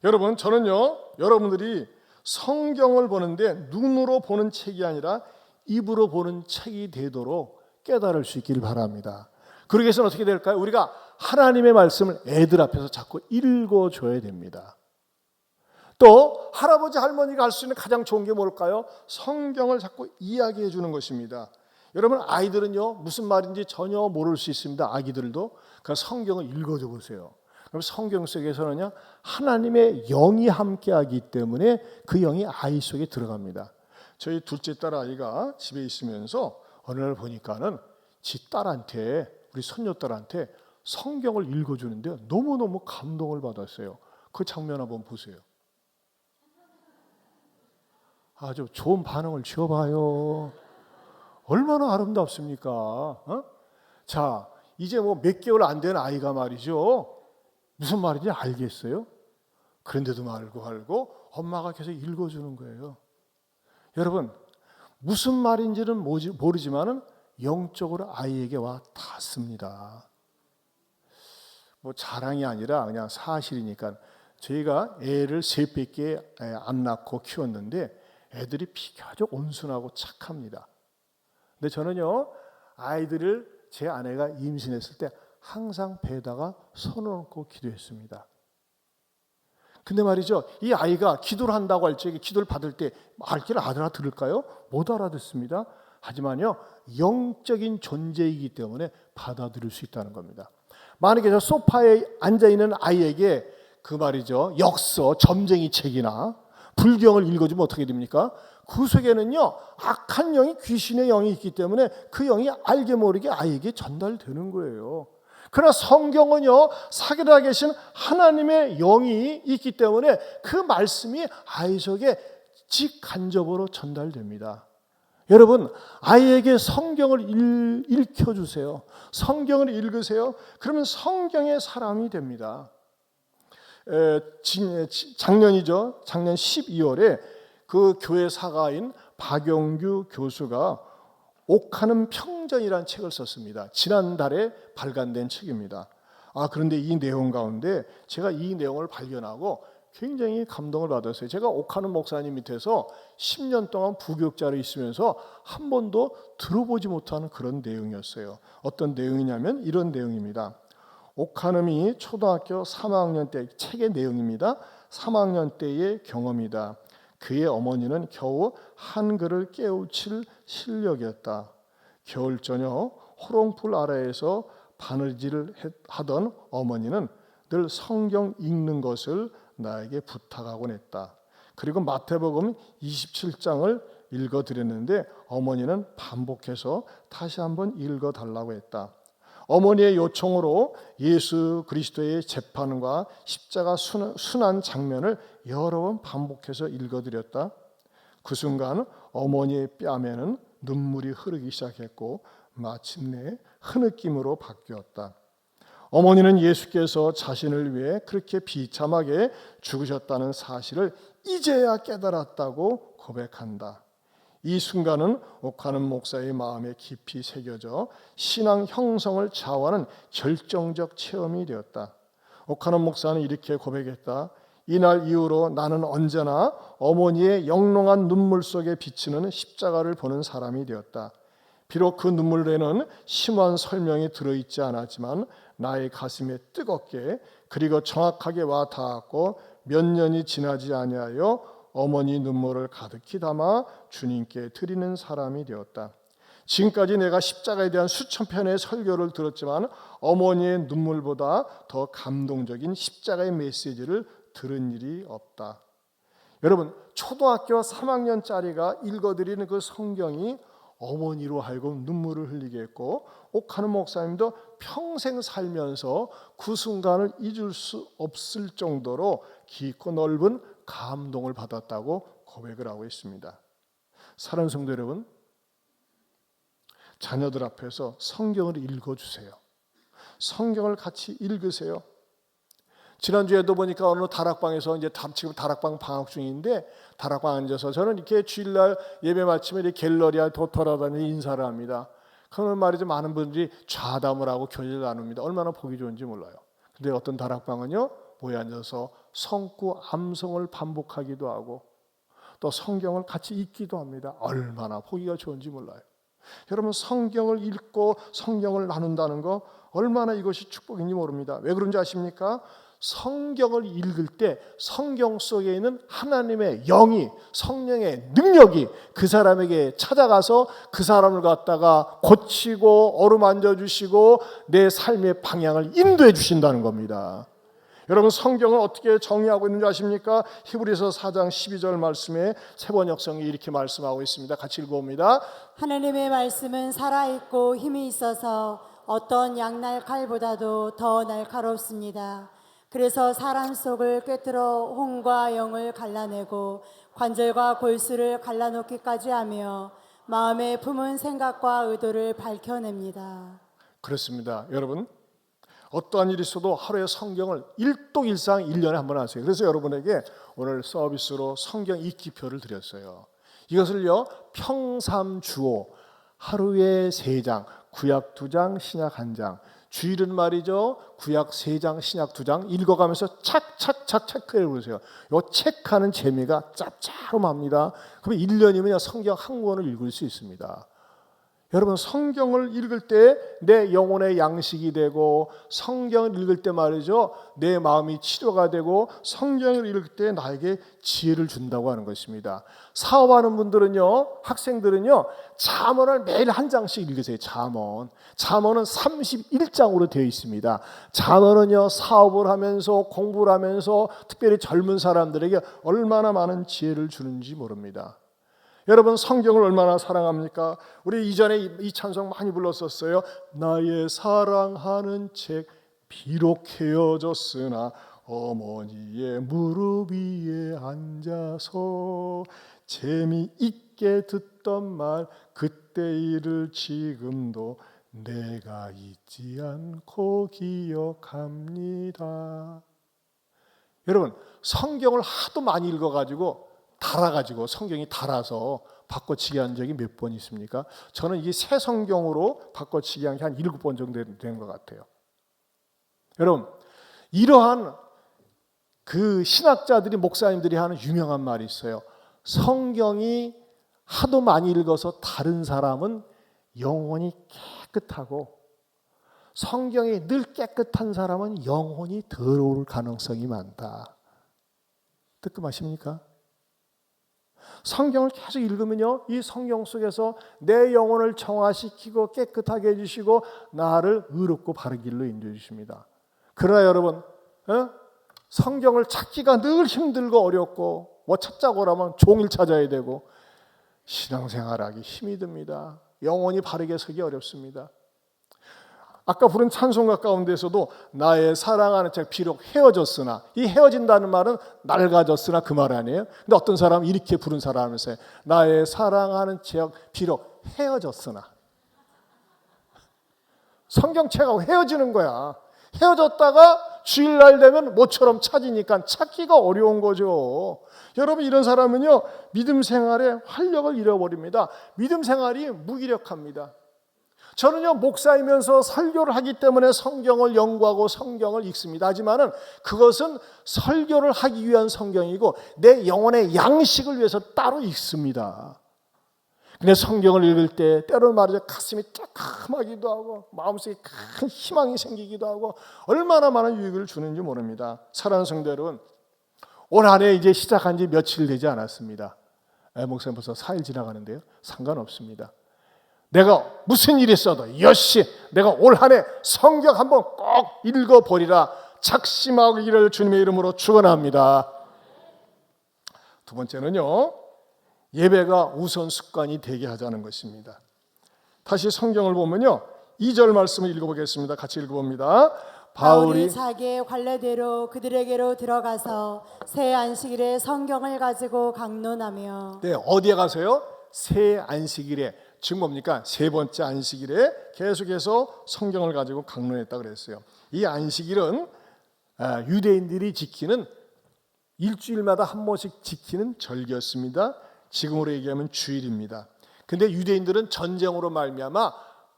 여러분, 저는요, 여러분들이 성경을 보는데 눈으로 보는 책이 아니라 입으로 보는 책이 되도록 깨달을 수 있기를 바랍니다. 그러기 위해서는 어떻게 될까요? 우리가 하나님의 말씀을 애들 앞에서 자꾸 읽어줘야 됩니다. 또 할아버지 할머니가 할 수 있는 가장 좋은 게 뭘까요? 성경을 자꾸 이야기해 주는 것입니다. 여러분, 아이들은요, 무슨 말인지 전혀 모를 수 있습니다. 아기들도. 그러니까 성경을 읽어줘 보세요. 그럼 성경 속에서는요, 하나님의 영이 함께하기 때문에 그 영이 아이 속에 들어갑니다. 저희 둘째 딸 아이가 집에 있으면서 어느 날 보니까는 지 딸한테, 우리 손녀딸한테 성경을 읽어주는데 너무너무 감동을 받았어요. 그 장면 한번 보세요. 아주 좋은 반응을 지어봐요. 얼마나 아름답습니까? 자, 이제 뭐 몇 개월 안 된 아이가 말이죠. 무슨 말인지 알겠어요? 그런데도 말고 엄마가 계속 읽어주는 거예요. 여러분, 무슨 말인지는 모르지만은 영적으로 아이에게 와 닿습니다. 뭐 자랑이 아니라 그냥 사실이니까 저희가 애를 셋밖에 안 낳고 키웠는데 애들이 비교적 온순하고 착합니다. 근데 저는요, 아이들을 제 아내가 임신했을 때 항상 배에다가 손을 얹고 기도했습니다. 근데 말이죠, 이 아이가 기도를 한다고 할 적에 기도를 받을 때 말귀를 알아들을까요? 못 알아듣습니다. 하지만요, 영적인 존재이기 때문에 받아들일 수 있다는 겁니다. 만약에 저 소파에 앉아있는 아이에게 그 말이죠, 역서, 점쟁이 책이나 불경을 읽어주면 어떻게 됩니까? 그 속에는요, 악한 영이, 귀신의 영이 있기 때문에 그 영이 알게 모르게 아이에게 전달되는 거예요. 그러나 성경은요, 살아 계신 하나님의 영이 있기 때문에 그 말씀이 아이 속에 직간접으로 전달됩니다. 여러분, 아이에게 성경을 읽혀주세요. 성경을 읽으세요. 그러면 성경의 사람이 됩니다. 작년이죠. 작년 12월에 그 교회 사가인 박영규 교수가 옥하는 평전이라는 책을 썼습니다. 지난달에 발간된 책입니다. 그런데 이 내용 가운데 제가 이 내용을 발견하고 굉장히 감동을 받았어요. 제가 옥하는 목사님 밑에서 10년 동안 부교육자로 있으면서 한 번도 들어보지 못하는 그런 내용이었어요. 어떤 내용이냐면 이런 내용입니다. 옥하는이 초등학교 3학년 때, 책의 내용입니다. 3학년 때의 경험이다. 그의 어머니는 겨우 한글을 깨우칠 실력이었다. 겨울 저녁 호롱불 아래에서 바느질을 하던 어머니는 늘 성경 읽는 것을 나에게 부탁하곤 했다. 그리고 마태복음 27장을 읽어드렸는데 어머니는 반복해서 다시 한번 읽어달라고 했다. 어머니의 요청으로 예수 그리스도의 재판과 십자가 순환 장면을 여러 번 반복해서 읽어드렸다. 그 순간 어머니의 뺨에는 눈물이 흐르기 시작했고 마침내 흐느낌으로 바뀌었다. 어머니는 예수께서 자신을 위해 그렇게 비참하게 죽으셨다는 사실을 이제야 깨달았다고 고백한다. 이 순간은 옥하는 목사의 마음에 깊이 새겨져 신앙 형성을 좌우하는 결정적 체험이 되었다. 옥하는 목사는 이렇게 고백했다. 이날 이후로 나는 언제나 어머니의 영롱한 눈물 속에 비치는 십자가를 보는 사람이 되었다. 비록 그 눈물에는 심한 설명이 들어있지 않았지만 나의 가슴에 뜨겁게 그리고 정확하게 와 닿았고 몇 년이 지나지 아니하여 어머니 눈물을 가득히 담아 주님께 드리는 사람이 되었다. 지금까지 내가 십자가에 대한 수천 편의 설교를 들었지만 어머니의 눈물보다 더 감동적인 십자가의 메시지를 들은 일이 없다. 여러분, 초등학교 3학년짜리가 읽어드리는 그 성경이 어머니로 하여금 눈물을 흘리게 했고 옥하는 목사님도 평생 살면서 그 순간을 잊을 수 없을 정도로 깊고 넓은 감동을 받았다고 고백을 하고 있습니다. 사랑하는 성도 여러분, 자녀들 앞에서 성경을 읽어주세요. 성경을 같이 읽으세요. 지난주에도 보니까 어느 다락방에서 이제 지금 다락방 방학 중인데 다락방 앉아서 저는 이렇게 주일날 예배 마치면 이렇게 갤러리아 도터라다니 인사를 합니다. 그러면 말이죠, 많은 분들이 좌담을 하고 교제를 나눕니다. 얼마나 보기 좋은지 몰라요. 근데 어떤 다락방은요, 모여 앉아서 성구 암송을 반복하기도 하고 또 성경을 같이 읽기도 합니다. 얼마나 보기가 좋은지 몰라요. 여러분, 성경을 읽고 성경을 나눈다는 거 얼마나 이것이 축복인지 모릅니다. 왜 그런지 아십니까? 성경을 읽을 때 성경 속에 있는 하나님의 영이, 성령의 능력이 그 사람에게 찾아가서 그 사람을 갖다가 고치고 어루만져 주시고 내 삶의 방향을 인도해 주신다는 겁니다. 여러분, 성경을 어떻게 정의하고 있는지 아십니까? 히브리서 4장 12절 말씀에 세번역성이 이렇게 말씀하고 있습니다. 같이 읽어봅니다. 하나님의 말씀은 살아있고 힘이 있어서 어떤 양날 칼보다도 더 날카롭습니다. 그래서 사람 속을 꿰뚫어 혼과 영을 갈라내고 관절과 골수를 갈라놓기까지 하며 마음에 품은 생각과 의도를 밝혀냅니다. 그렇습니다. 여러분, 어떠한 일이 있어도 하루에 성경을 일독일상 1년에 한 번 하세요. 그래서 여러분에게 오늘 서비스로 성경 읽기표를 드렸어요. 이것을요, 평삼주오, 하루에 3장, 구약 2장, 신약 1장, 주일은 말이죠, 구약 3장, 신약 2장 읽어가면서 착착착 체크해 보세요. 이 체크하는 재미가 짭짤합니다. 그러면 1년이면 성경 한 권을 읽을 수 있습니다. 여러분, 성경을 읽을 때 내 영혼의 양식이 되고 성경을 읽을 때 말이죠, 내 마음이 치료가 되고 성경을 읽을 때 나에게 지혜를 준다고 하는 것입니다. 사업하는 분들은요, 학생들은요, 잠언을 매일 한 장씩 읽으세요. 잠언은 31장으로 되어 있습니다. 잠언은요, 사업을 하면서 공부를 하면서 특별히 젊은 사람들에게 얼마나 많은 지혜를 주는지 모릅니다. 여러분, 성경을 얼마나 사랑합니까? 우리 이전에 이 찬송 많이 불렀었어요. 나의 사랑하는 책 비록 헤어졌으나 어머니의 무릎 위에 앉아서 재미있게 듣던 말 그때 일을 지금도 내가 잊지 않고 기억합니다. 여러분, 성경을 하도 많이 읽어가지고 달아가지고 성경이 달아서 바꿔치기 한 적이 몇 번 있습니까? 저는 이게 새 성경으로 바꿔치기 한 게 한 7번 정도 된 것 같아요. 여러분, 이러한 그 신학자들이 목사님들이 하는 유명한 말이 있어요. 성경이 하도 많이 읽어서 다른 사람은 영혼이 깨끗하고 성경이 늘 깨끗한 사람은 영혼이 더러울 가능성이 많다. 뜨끔하십니까? 성경을 계속 읽으면요, 이 성경 속에서 내 영혼을 정화시키고 깨끗하게 해주시고 나를 의롭고 바른 길로 인도해 주십니다. 그러나 여러분, 성경을 찾기가 늘 힘들고 어렵고 뭐 찾자고 하면 종일 찾아야 되고 신앙생활하기 힘이 듭니다. 영혼이 바르게 서기 어렵습니다. 아까 부른 찬송가 가운데서도 나의 사랑하는 책 비록 헤어졌으나, 이 헤어진다는 말은 낡아졌으나 그 말 아니에요? 근데 어떤 사람은 이렇게 부른 사람이면서 나의 사랑하는 책 비록 헤어졌으나. 성경책하고 헤어지는 거야. 헤어졌다가 주일날 되면 모처럼 찾으니까 찾기가 어려운 거죠. 여러분, 이런 사람은요, 믿음 생활에 활력을 잃어버립니다. 믿음 생활이 무기력합니다. 저는요, 목사이면서 설교를 하기 때문에 성경을 연구하고 성경을 읽습니다. 하지만은 그것은 설교를 하기 위한 성경이고 내 영혼의 양식을 위해서 따로 읽습니다. 근데 성경을 읽을 때 때로는 말이죠, 가슴이 따끔하기도 하고 마음속에 큰 희망이 생기기도 하고 얼마나 많은 유익을 주는지 모릅니다. 사랑하는 성도 여러분, 올 한 해 이제 시작한 지 며칠 되지 않았습니다. 목사님 벌써 4일 지나가는데요, 상관없습니다. 내가 무슨 일이 있어도 여시 내가 올 한 해 성경 한번 꼭 읽어보리라 작심하기를 주님의 이름으로 축원합니다. 두 번째는요, 예배가 우선 습관이 되게 하자는 것입니다. 다시 성경을 보면요, 2절 말씀을 읽어보겠습니다. 같이 읽어봅니다. 바울이 자기의 관례대로 그들에게로 들어가서 새 안식일에 성경을 가지고 강론하며. 네, 어디에 가서요? 새 안식일에. 지금 뭡니까? 세 번째 안식일에 계속해서 성경을 가지고 강론했다고 그랬어요. 이 안식일은 유대인들이 지키는 일주일마다 한 번씩 지키는 절기였습니다. 지금으로 얘기하면 주일입니다. 근데 유대인들은 전쟁으로 말미암아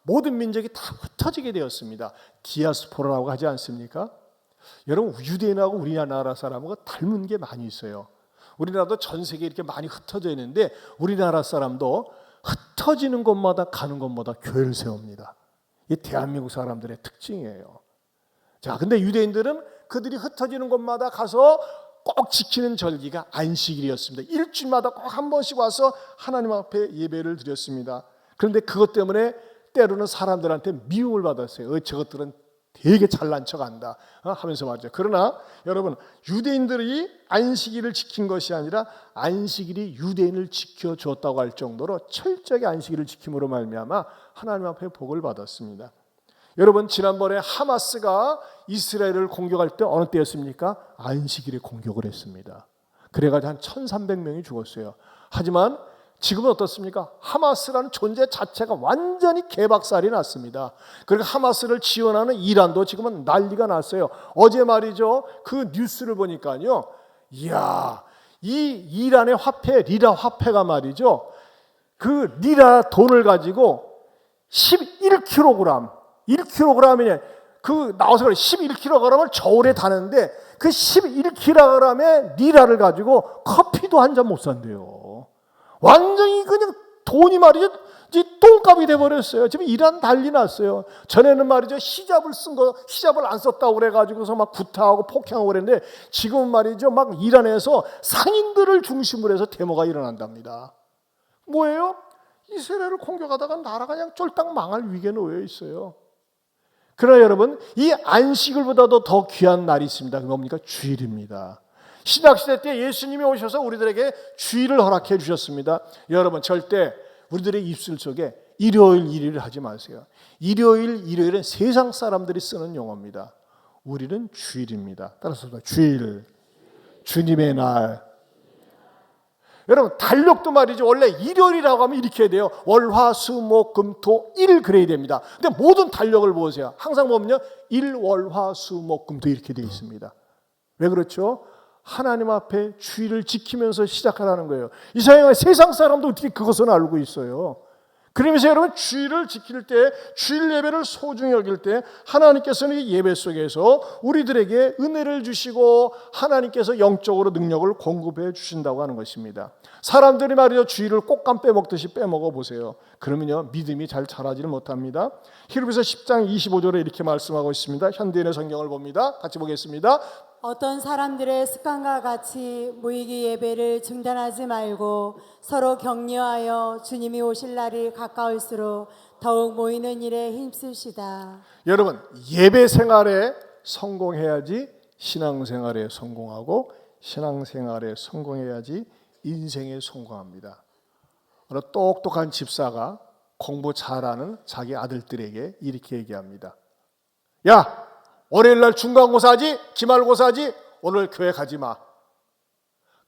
모든 민족이 다 흩어지게 되었습니다. 디아스포라라고 하지 않습니까? 여러분, 유대인하고 우리나라 사람하고 닮은 게 많이 있어요. 우리나라도 전 세계에 이렇게 많이 흩어져 있는데 우리나라 사람도 흩어지는 곳마다 가는 곳마다 교회를 세웁니다. 이게 대한민국 사람들의 특징이에요. 자, 근데 유대인들은 그들이 흩어지는 곳마다 가서 꼭 지키는 절기가 안식일이었습니다. 일주일마다 꼭 한 번씩 와서 하나님 앞에 예배를 드렸습니다. 그런데 그것 때문에 때로는 사람들한테 미움을 받았어요. 저것들은 되게 잘난 척한다 하면서 말이죠. 그러나 여러분, 유대인들이 안식일을 지킨 것이 아니라 안식일이 유대인을 지켜주었다고 할 정도로 철저하게 안식일을 지킴으로 말미암아 하나님 앞에 복을 받았습니다. 여러분, 지난번에 하마스가 이스라엘을 공격할 때 어느 때였습니까? 안식일에 공격을 했습니다. 그래가지고 한 1,300명이 죽었어요. 하지만 지금은 어떻습니까? 하마스라는 존재 자체가 완전히 개박살이 났습니다. 그리고 하마스를 지원하는 이란도 지금은 난리가 났어요. 어제 말이죠, 그 뉴스를 보니까요, 이야, 이 이란의 화폐, 리라 화폐가 말이죠, 그 리라 돈을 가지고 11kg, 1kg이냐, 그 나와서 그래, 11kg을 저울에 다는데 그 11kg의 리라를 가지고 커피도 한 잔 못 산대요. 완전히 그냥 돈이 말이죠, 똥값이 돼버렸어요. 지금 이란 난리 났어요. 전에는 말이죠, 히잡을 안 썼다고 그래가지고서 막 구타하고 폭행하고 그랬는데 지금은 말이죠, 막 이란에서 상인들을 중심으로 해서 데모가 일어난답니다. 뭐예요? 이스라엘을 공격하다가 나라가 그냥 쫄딱 망할 위기에 놓여 있어요. 그러나 여러분, 이 안식일보다도 더 귀한 날이 있습니다. 그게 뭡니까? 주일입니다. 신약시대 때 예수님이 오셔서 우리들에게 주일을 허락해 주셨습니다. 여러분, 절대 우리들의 입술 속에 일요일 하지 마세요. 일요일은 세상 사람들이 쓰는 용어입니다. 우리는 주일입니다. 따라서 주일, 주님의 날. 여러분, 달력도 말이죠, 원래 일요일이라고 하면 이렇게 해야 돼요. 월, 화, 수, 목, 금, 토, 일 그래야 됩니다. 근데 모든 달력을 보세요. 항상 보면요, 일, 월, 화, 수, 목, 금, 토 이렇게 되어 있습니다. 왜 그렇죠? 하나님 앞에 주일을 지키면서 시작하라는 거예요. 이상하게 세상 사람도 어떻게 그것을 알고 있어요? 그러면서 여러분 주일을 지킬 때, 주일 예배를 소중히 여길 때 하나님께서는 이 예배 속에서 우리들에게 은혜를 주시고 하나님께서 영적으로 능력을 공급해 주신다고 하는 것입니다. 사람들이 말이죠, 주일을 꽃감 빼먹듯이 빼먹어 보세요. 그러면요 믿음이 잘 자라지를 못합니다. 히브리서 10장 25절에 이렇게 말씀하고 있습니다. 현대인의 성경을 봅니다. 같이 보겠습니다. 어떤 사람들의 습관과 같이 모이기 예배를 중단하지 말고 서로 격려하여 주님이 오실 날이 가까울수록 더욱 모이는 일에 힘쓰시다. 여러분 예배 생활에 성공해야지 신앙생활에 성공하고 신앙생활에 성공해야지 인생에 성공합니다. 어느 똑똑한 집사가 공부 잘하는 자기 아들들에게 이렇게 얘기합니다. 야, 월요일날 중간고사하지? 기말고사하지? 오늘 교회 가지 마.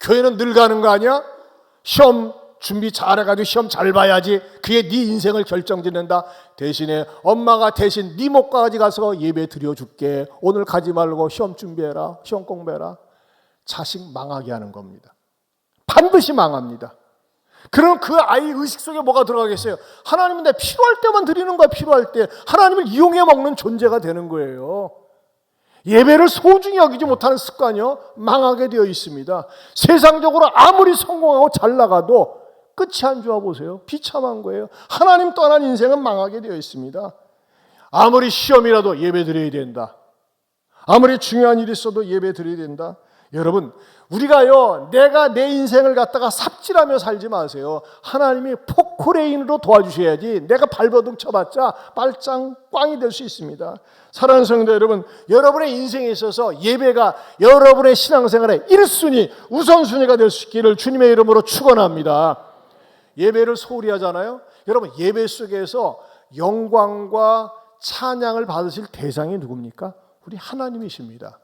교회는 늘 가는 거 아니야? 시험 준비 잘해가지고 시험 잘 봐야지. 그게 네 인생을 결정짓는다. 대신에 엄마가 대신 네 목까지 가서 예배 드려줄게. 오늘 가지 말고 시험 준비해라. 시험 공부해라. 자식 망하게 하는 겁니다. 반드시 망합니다. 그럼 그 아이 의식 속에 뭐가 들어가겠어요? 하나님은 내 필요할 때만 드리는 거야. 필요할 때. 하나님을 이용해 먹는 존재가 되는 거예요. 예배를 소중히 여기지 못하는 습관이요 망하게 되어 있습니다. 세상적으로 아무리 성공하고 잘 나가도 끝이 안 좋아 보세요. 비참한 거예요. 하나님 떠난 인생은 망하게 되어 있습니다. 아무리 시험이라도 예배 드려야 된다. 아무리 중요한 일이 있어도 예배 드려야 된다. 여러분 우리가요 내가 내 인생을 갖다가 삽질하며 살지 마세요. 하나님이 포크레인으로 도와주셔야지 내가 발버둥 쳐봤자 빨짱 꽝이 될 수 있습니다. 사랑하는 성도 여러분, 여러분의 인생에 있어서 예배가 여러분의 신앙생활의 1순위 우선순위가 될 수 있기를 주님의 이름으로 축원합니다. 예배를 소홀히 하잖아요. 여러분 예배 속에서 영광과 찬양을 받으실 대상이 누굽니까? 우리 하나님이십니다.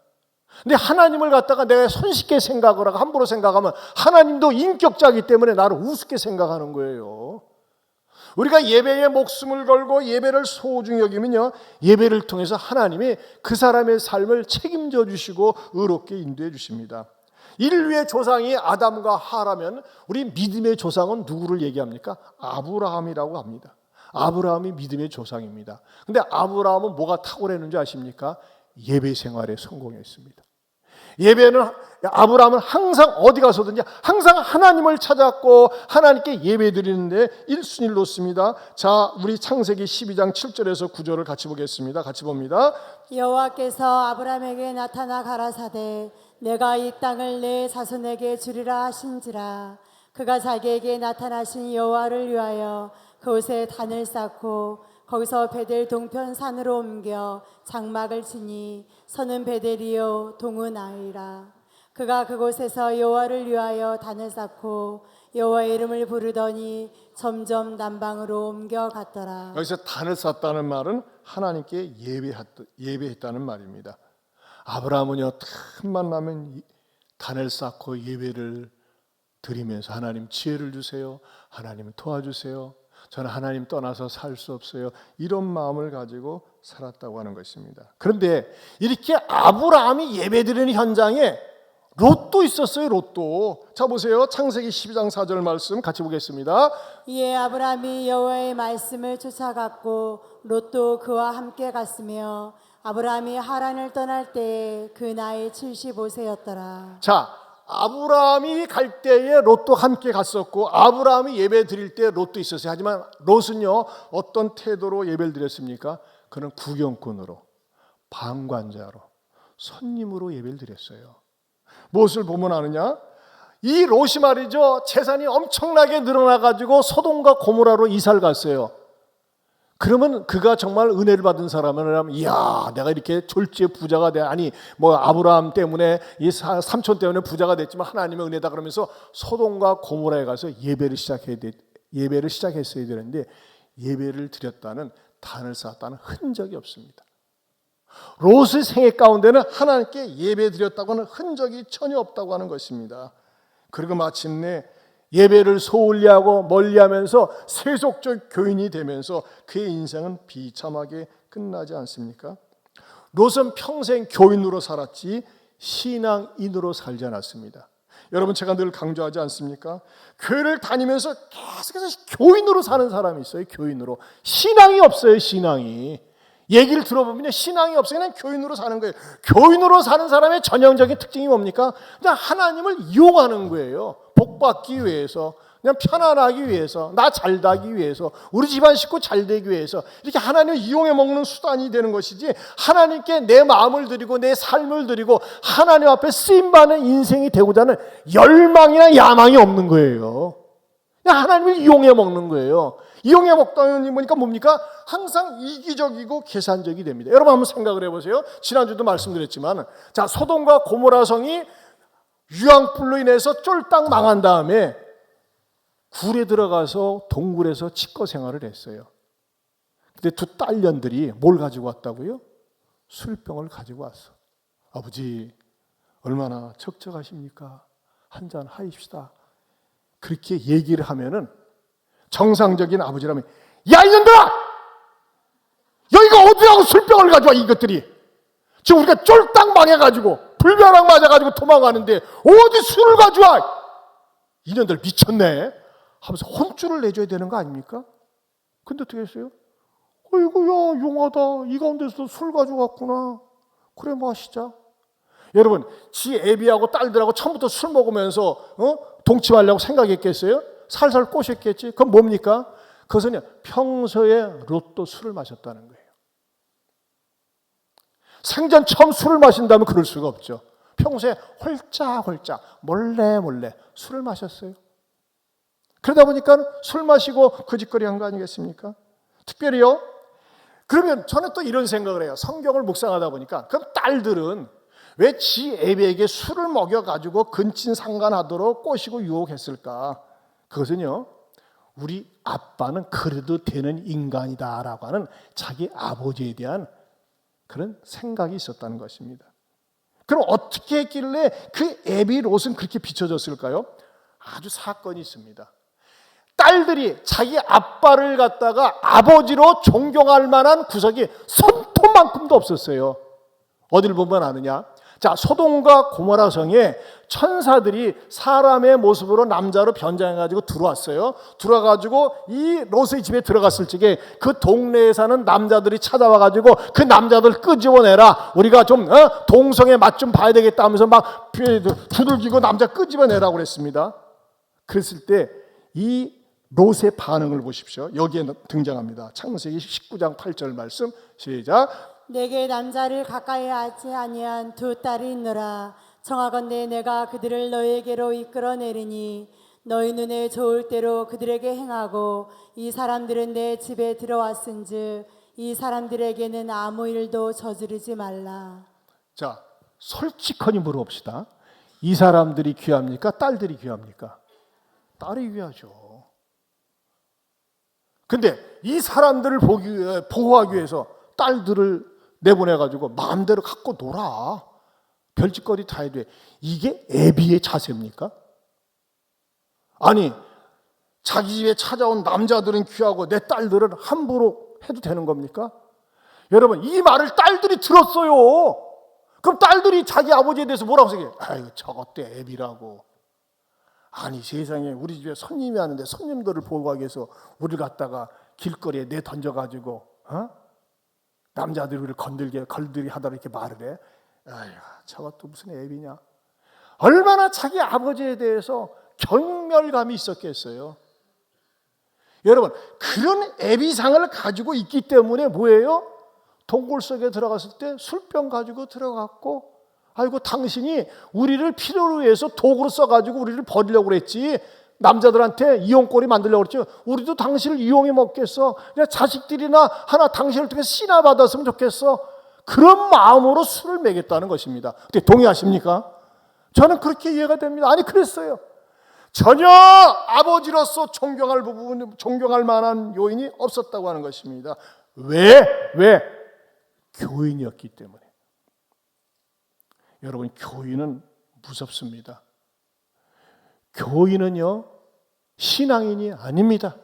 근데 하나님을 갖다가 내가 손쉽게 생각을 하고 함부로 생각하면 하나님도 인격자이기 때문에 나를 우습게 생각하는 거예요. 우리가 예배에 목숨을 걸고 예배를 소중히 여기면요 예배를 통해서 하나님이 그 사람의 삶을 책임져 주시고 의롭게 인도해 주십니다. 인류의 조상이 아담과 하라면 우리 믿음의 조상은 누구를 얘기합니까? 아브라함이라고 합니다. 아브라함이 믿음의 조상입니다. 근데 아브라함은 뭐가 탁월했는지 아십니까? 예배 생활에 성공했습니다. 예배는 아브라함은 항상 어디 가서든지 항상 하나님을 찾았고 하나님께 예배 드리는데 1순위를 놓습니다. 자, 우리 창세기 12장 7절에서 9절을 같이 보겠습니다. 같이 봅니다. 여호와께서 아브라함에게 나타나 가라사대 내가 이 땅을 내 자손에게 주리라 하신지라. 그가 자기에게 나타나신 여호와를 위하여 그곳에 단을 쌓고 거기서 베델 동편 산으로 옮겨 장막을 치니 서는 베델이요 동은 아이라. 그가 그곳에서 여호와를 위하여 단을 쌓고 여호와의 이름을 부르더니 점점 남방으로 옮겨갔더라. 여기서 단을 쌓았다는 말은 하나님께 예배했다는 말입니다. 아브라함은요 틈만 나면 단을 쌓고 예배를 드리면서 하나님 지혜를 주세요. 하나님 도와주세요. 저는 하나님 떠나서 살 수 없어요. 이런 마음을 가지고 살았다고 하는 것입니다. 그런데 이렇게 아브라함이 예배드리는 현장에 롯도 있었어요. 롯도. 자 보세요. 창세기 12장 4절 말씀 같이 보겠습니다. 이에 아브라함이 여호와의 말씀을 쫓아갔고 롯도 그와 함께 갔으며 아브라함이 하란을 떠날 때에 그 나이 75세였더라. 자, 아브라함이 갈 때에 롯도 함께 갔었고 아브라함이 예배 드릴 때 롯도 있었어요. 하지만 롯은요 어떤 태도로 예배를 드렸습니까? 그는 구경꾼으로, 방관자로, 손님으로 예배를 드렸어요. 무엇을 보면 아느냐? 이 롯이 말이죠 재산이 엄청나게 늘어나가지고 소돔과 고모라로 이사를 갔어요. 그러면 그가 정말 은혜를 받은 사람은 이야 내가 이렇게 졸지에 부자가 돼 아니 뭐 아브라함 때문에 이 삼촌 때문에 부자가 됐지만 하나님의 은혜다 그러면서 소돔과 고모라에 가서 예배를 시작했어야 되는데 예배를 드렸다는 단을 쌓았다는 흔적이 없습니다. 롯의 생애 가운데는 하나님께 예배 드렸다고 하는 흔적이 전혀 없다고 하는 것입니다. 그리고 마침내 예배를 소홀히하고 멀리하면서 세속적 교인이 되면서 그의 인생은 비참하게 끝나지 않습니까? 롯은 평생 교인으로 살았지 신앙인으로 살지 않았습니다. 여러분 제가 늘 강조하지 않습니까? 교회를 다니면서 계속해서 교인으로 사는 사람이 있어요. 교인으로. 신앙이 없어요. 신앙이. 얘기를 들어보면 신앙이 없어요. 그냥 교인으로 사는 거예요. 교인으로 사는 사람의 전형적인 특징이 뭡니까? 그냥 하나님을 이용하는 거예요. 복받기 위해서, 그냥 편안하기 위해서, 나 잘되기 위해서, 우리 집안 식구 잘되기 위해서 이렇게 하나님을 이용해 먹는 수단이 되는 것이지, 하나님께 내 마음을 드리고 내 삶을 드리고 하나님 앞에 쓰임받는 인생이 되고자 하는 열망이나 야망이 없는 거예요. 그냥 하나님을 이용해 먹는 거예요. 이용해 먹다니 보니까 뭡니까? 항상 이기적이고 계산적이 됩니다. 여러분 한번 생각을 해보세요. 지난주도 말씀드렸지만, 자, 소돔과 고모라 성이 유황불로 인해서 쫄딱 망한 다음에 굴에 들어가서 동굴에서 치과 생활을 했어요. 근데 두 딸년들이 뭘 가지고 왔다고요? 술병을 가지고 왔어. 아버지 얼마나 적적하십니까? 한잔 하입시다. 그렇게 얘기를 하면은 정상적인 아버지라면, 야 이년들아! 여기가 어디라고 술병을 가져와 이것들이! 지금 우리가 쫄딱 망해가지고 불벼락 맞아가지고 도망가는데 어디 술을 가져와! 이년들 미쳤네 하면서 혼쭐을 내줘야 되는 거 아닙니까? 근데 어떻게 했어요? 어이구 야 용하다, 이 가운데서 술 가져왔구나, 그래 마시자. 여러분 지 애비하고 딸들하고 처음부터 술 먹으면서 동침하려고 생각했겠어요? 살살 꼬셨겠지. 그건 뭡니까? 그것은 평소에 로또 술을 마셨다는 거예요. 생전 처음 술을 마신다면 그럴 수가 없죠. 평소에 홀짝홀짝 몰래 술을 마셨어요. 그러다 보니까 술 마시고 거짓거리 한 거 아니겠습니까? 특별히요. 그러면 저는 또 이런 생각을 해요. 성경을 묵상하다 보니까 그럼 딸들은 왜 지 애비에게 술을 먹여가지고 근친상간하도록 꼬시고 유혹했을까? 그것은요, 우리 아빠는 그래도 되는 인간이다라고 하는 자기 아버지에 대한 그런 생각이 있었다는 것입니다. 그럼 어떻게 했길래 그 애비 롯은 그렇게 비춰졌을까요? 아주 사건이 있습니다. 딸들이 자기 아빠를 갖다가 아버지로 존경할 만한 구석이 손톱만큼도 없었어요. 어딜 보면 아느냐? 자, 소돔과 고모라 성에 천사들이 사람의 모습으로 남자로 변장해가지고 들어왔어요. 들어와가지고 이 롯의 집에 들어갔을 적에 그 동네에 사는 남자들이 찾아와가지고 그 남자들 끄집어내라. 우리가 좀 동성애 맛 좀 봐야 되겠다 하면서 막 두들기고 남자 끄집어내라고 그랬습니다. 그랬을 때 이 롯의 반응을 보십시오. 여기에 등장합니다. 창세기 19장 8절 말씀 시작. 내게 남자를 가까이 하지 아니한 두 딸이 있노라. 청하건대 내가 그들을 너에게로 이끌어내리니 너희 눈에 좋을 대로 그들에게 행하고 이 사람들은 내 집에 들어왔은즉 이 사람들에게는 아무 일도 저지르지 말라. 자, 솔직하게 물어봅시다. 이 사람들이 귀합니까? 딸들이 귀합니까? 딸이 귀하죠. 근데 이 사람들을 보호하기 위해서 딸들을 내보내가지고 마음대로 갖고 놀아. 별짓거리 다 해도 돼. 이게 애비의 자세입니까? 아니, 자기 집에 찾아온 남자들은 귀하고 내 딸들은 함부로 해도 되는 겁니까? 여러분, 이 말을 딸들이 들었어요. 그럼 딸들이 자기 아버지에 대해서 뭐라고 생각해요? 아이고, 저것도 애비라고. 아니, 세상에 우리 집에 손님이 왔는데 손님들을 보호하기 위해서 우리를 갖다가 길거리에 내던져가지고 남자들이 우리를 걸들이 하다가 이렇게 말을 해. 아휴, 저것도 무슨 애비냐. 얼마나 자기 아버지에 대해서 경멸감이 있었겠어요. 여러분, 그런 애비상을 가지고 있기 때문에 뭐예요? 동굴 속에 들어갔을 때 술병 가지고 들어갔고, 아이고 당신이 우리를 필요로 해서 도구로 써가지고 우리를 버리려고 그랬지, 남자들한테 이용거리 만들려고 그랬지, 우리도 당신을 이용해 먹겠어, 그냥 자식들이나 하나 당신을 통해서 씨나 받았으면 좋겠어, 그런 마음으로 술을 먹였다는 것입니다. 동의하십니까? 저는 그렇게 이해가 됩니다. 아니 그랬어요. 전혀 아버지로서 존경할 만한 요인이 없었다고 하는 것입니다. 왜? 교인이었기 때문에. 여러분, 교인은 무섭습니다. 교인은요, 신앙인이 아닙니다.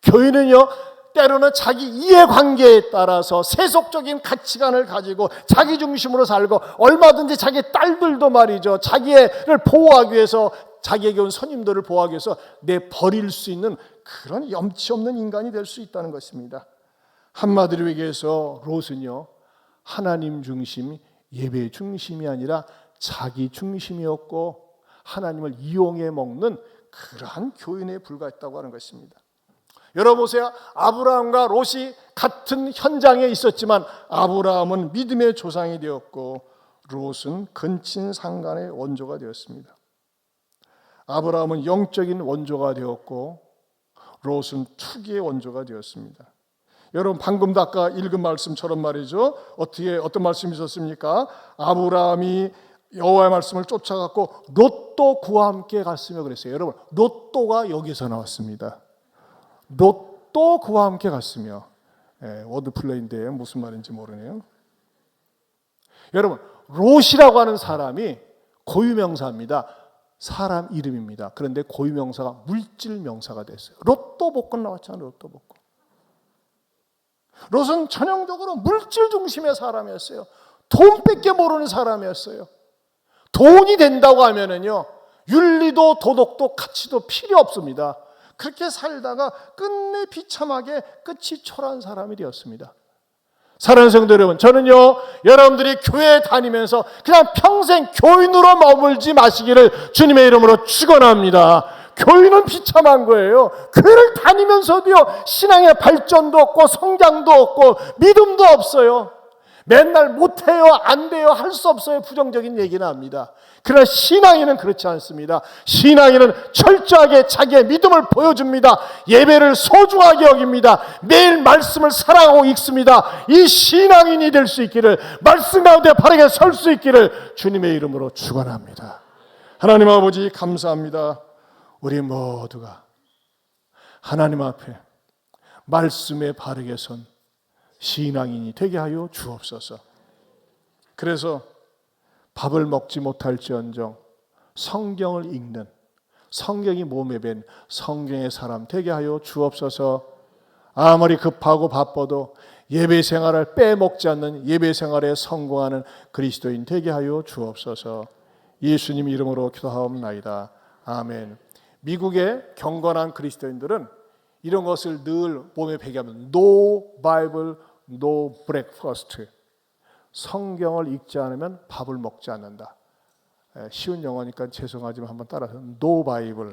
교인은요, 때로는 자기 이해관계에 따라서 세속적인 가치관을 가지고 자기 중심으로 살고 얼마든지 자기 딸들도 말이죠. 자기를 보호하기 위해서 자기에게 온 손님들을 보호하기 위해서 내버릴 수 있는 그런 염치 없는 인간이 될 수 있다는 것입니다. 한마디로 얘기해서 롯은요, 하나님 중심, 예배 중심이 아니라 자기 중심이었고 하나님을 이용해 먹는 그러한 교인에 불과했다고 하는 것입니다. 여러분 보세요. 아브라함과 롯이 같은 현장에 있었지만 아브라함은 믿음의 조상이 되었고 롯은 근친상간의 원조가 되었습니다. 아브라함은 영적인 원조가 되었고 롯은 투기의 원조가 되었습니다. 여러분 방금도 아까 읽은 말씀처럼 말이죠. 어떤 말씀이 있었습니까? 아브라함이 여호와의 말씀을 쫓아갔고 롯도 그와 함께 갔으며 그랬어요. 여러분 롯도가 여기서 나왔습니다. 롯도 그와 함께 갔으며, 워드플레이인데 무슨 말인지 모르네요. 여러분 롯이라고 하는 사람이 고유명사입니다. 사람 이름입니다. 그런데 고유명사가 물질명사가 됐어요. 로또 복권 나왔잖아요. 로또 복권. 롯은 전형적으로 물질 중심의 사람이었어요. 돈밖에 모르는 사람이었어요. 돈이 된다고 하면은요, 윤리도 도덕도 가치도 필요 없습니다. 그렇게 살다가 끝내 비참하게 끝이 초라한 사람이 되었습니다. 사랑하는 성도 여러분, 저는요, 여러분들이 교회 다니면서 그냥 평생 교인으로 머물지 마시기를 주님의 이름으로 축원합니다. 교인은 비참한 거예요. 교회를 다니면서도요, 신앙의 발전도 없고 성장도 없고 믿음도 없어요. 맨날 못해요, 안 돼요, 할 수 없어요, 부정적인 얘기는 합니다. 그러나 신앙인은 그렇지 않습니다. 신앙인은 철저하게 자기의 믿음을 보여줍니다. 예배를 소중하게 여깁니다. 매일 말씀을 사랑하고 읽습니다. 이 신앙인이 될 수 있기를, 말씀 가운데 바르게 설 수 있기를 주님의 이름으로 축원합니다. 하나님 아버지 감사합니다. 우리 모두가 하나님 앞에 말씀에 바르게 선 신앙인이 되게 하여 주옵소서. 그래서 밥을 먹지 못할지언정 성경을 읽는, 성경이 몸에 밴 성경의 사람 되게 하여 주옵소서. 아무리 급하고 바빠도 예배 생활을 빼먹지 않는 예배 생활에 성공하는 그리스도인 되게 하여 주옵소서. 예수님 이름으로 기도하옵나이다. 아멘. 미국의 경건한 그리스도인들은 이런 것을 늘 몸에 배기하면 No Bible, No Breakfast. 성경을 읽지 않으면 밥을 먹지 않는다. 쉬운 영어니까 죄송하지만 한번 따라서 No Bible,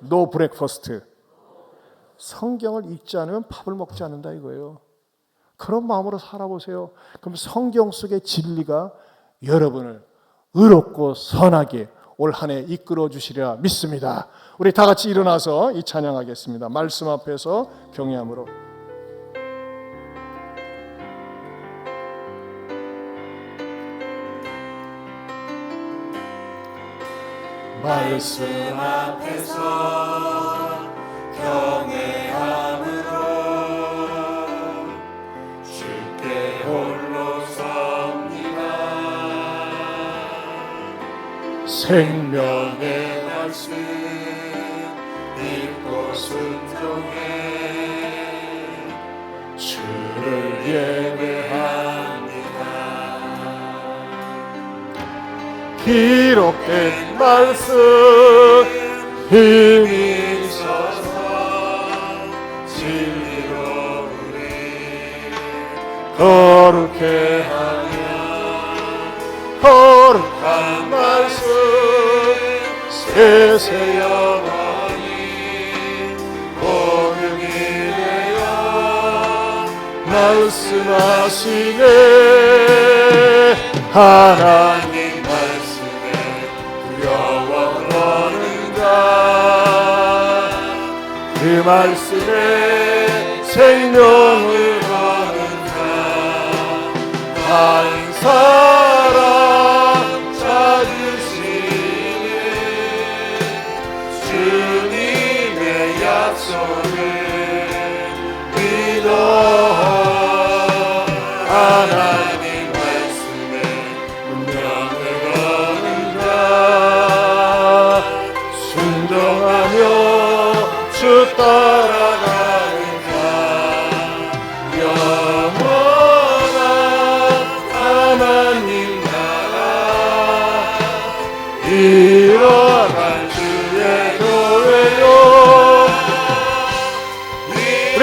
No Breakfast. 성경을 읽지 않으면 밥을 먹지 않는다 이거예요. 그런 마음으로 살아보세요. 그럼 성경 속의 진리가 여러분을 의롭고 선하게 올 한 해 이끌어 주시리라 믿습니다. 우리 다 같이 일어나서 이 찬양하겠습니다. 말씀 앞에서 경외함으로. 말씀 앞에서 경외함으로 주께 홀로 섭니다. 생명의 말씀 읽고 순종해 주를 예배합니다. 기록된 말씀 힘이 있어서 진리로 우리 거룩해 하며 거룩한 말씀 세세 영원히 공유이 되어 말씀하시네. 하나님 말씀에 두려워하는가. 그 말씀에 생명을 거는가. 한 사람 찾으시는 주님의 약속을 믿어 하나님 말씀에 운명을 거는가. 순종하며 주 따라가는가.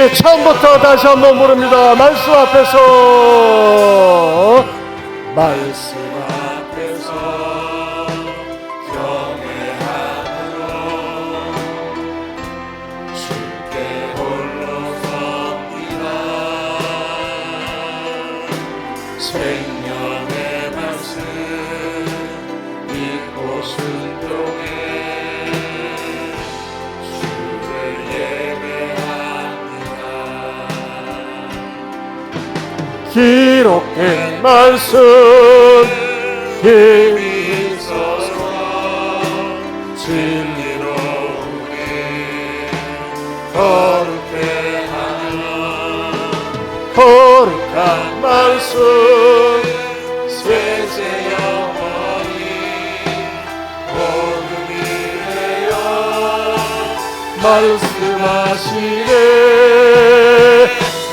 우리 처음부터 다시 한번 부릅니다. 말씀 앞에서 말씀 앞에서 경외함으로 주께 홀로 섭니다. 생명의 말씀 믿고 순종해 주를 예배합니다. 기록된 말씀 힘이 있어서 진리로 우리 거룩해 하나 거룩한 말씀 세세 영원히 복음이 되어 말씀하시네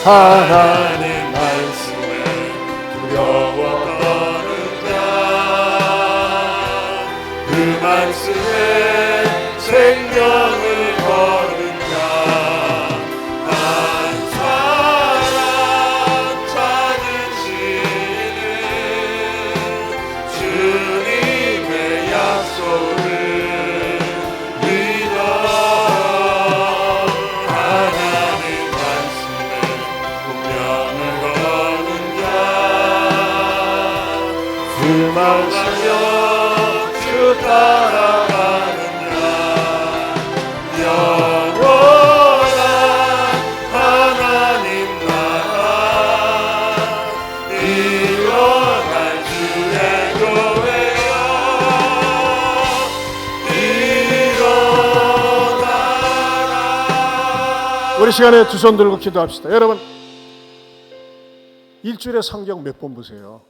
하나님 하나님 말씀에 두려워 떠는 자그 말씀에 생명을 거는 자한 사람 찾으시는 주님의 약속을 믿어 하나님 말씀에 운명을 거는 자그 말씀에 주 따라가는 자 영원한 하나님 나라 일어날 주의 교회여 일어나라. 우리 시간에 두 손 들고 기도합시다. 여러분 일주일에 성경 몇 번 보세요.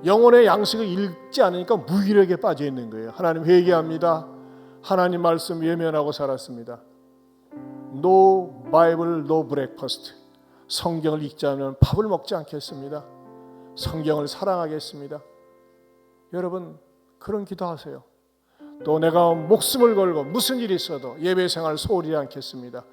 영혼의 양식을 읽지 않으니까 무기력에 빠져 있는 거예요. 하나님 회개합니다. 하나님 말씀 외면하고 살았습니다. No Bible, no breakfast. 성경을 읽지 않으면 밥을 먹지 않겠습니다. 성경을 사랑하겠습니다. 여러분 그런 기도하세요. 또 내가 목숨을 걸고 무슨 일이 있어도 예배 생활 소홀히 않겠습니다.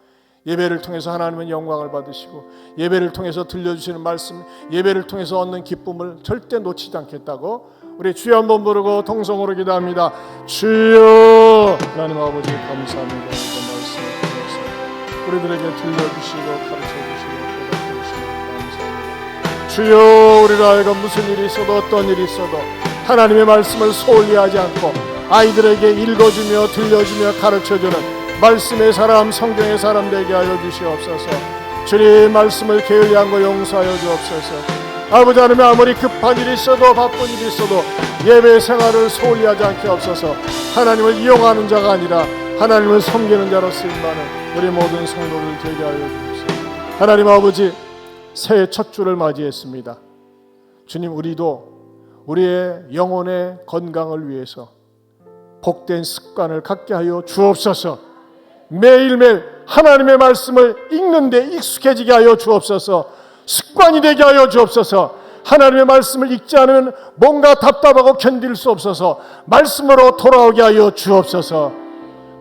예배를 통해서 하나님은 영광을 받으시고 예배를 통해서 들려주시는 말씀, 예배를 통해서 얻는 기쁨을 절대 놓치지 않겠다고 우리 주여 한번 부르고 동성으로 기도합니다. 주여 하나님 아버지 감사합니다. 그 말씀을 통해서 우리들에게 들려주시고 가르쳐주시고 깨닫주시고 감사합니다. 주여 우리가 알고 무슨 일이 있어도 어떤 일이 있어도 하나님의 말씀을 소홀히 하지 않고 아이들에게 읽어주며 들려주며 가르쳐주는 말씀의 사람, 성경의 사람 되게 하여 주시옵소서. 주님 말씀을 게을리한 거 용서하여 주옵소서. 아버지 하나님 아무리 급한 일이 있어도 바쁜 일이 있어도 예배 생활을 소홀히 하지 않게 없어서 하나님을 이용하는 자가 아니라 하나님을 섬기는 자로 쓰임받는 우리 모든 성도들 되게 하여 주옵소서. 하나님 아버지 새해 첫 주를 맞이했습니다. 주님 우리도 우리의 영혼의 건강을 위해서 복된 습관을 갖게 하여 주옵소서. 매일매일 하나님의 말씀을 읽는데 익숙해지게 하여 주옵소서. 습관이 되게 하여 주옵소서. 하나님의 말씀을 읽지 않으면 뭔가 답답하고 견딜 수 없어서 말씀으로 돌아오게 하여 주옵소서.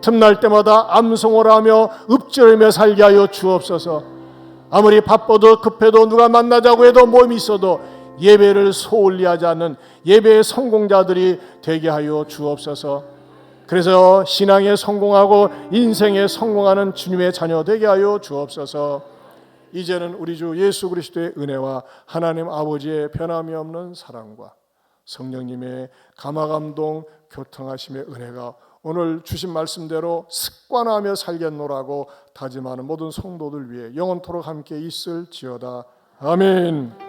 틈날 때마다 암송을 하며 읊조리며 살게 하여 주옵소서. 아무리 바빠도 급해도 누가 만나자고 해도 몸이 있어도 예배를 소홀히 하지 않는 예배의 성공자들이 되게 하여 주옵소서. 그래서 신앙에 성공하고 인생에 성공하는 주님의 자녀 되게 하여 주옵소서. 이제는 우리 주 예수 그리스도의 은혜와 하나님 아버지의 변함이 없는 사랑과 성령님의 감화감동 교통하심의 은혜가 오늘 주신 말씀대로 습관하며 살겠노라고 다짐하는 모든 성도들 위해 영원토록 함께 있을지어다. 아멘.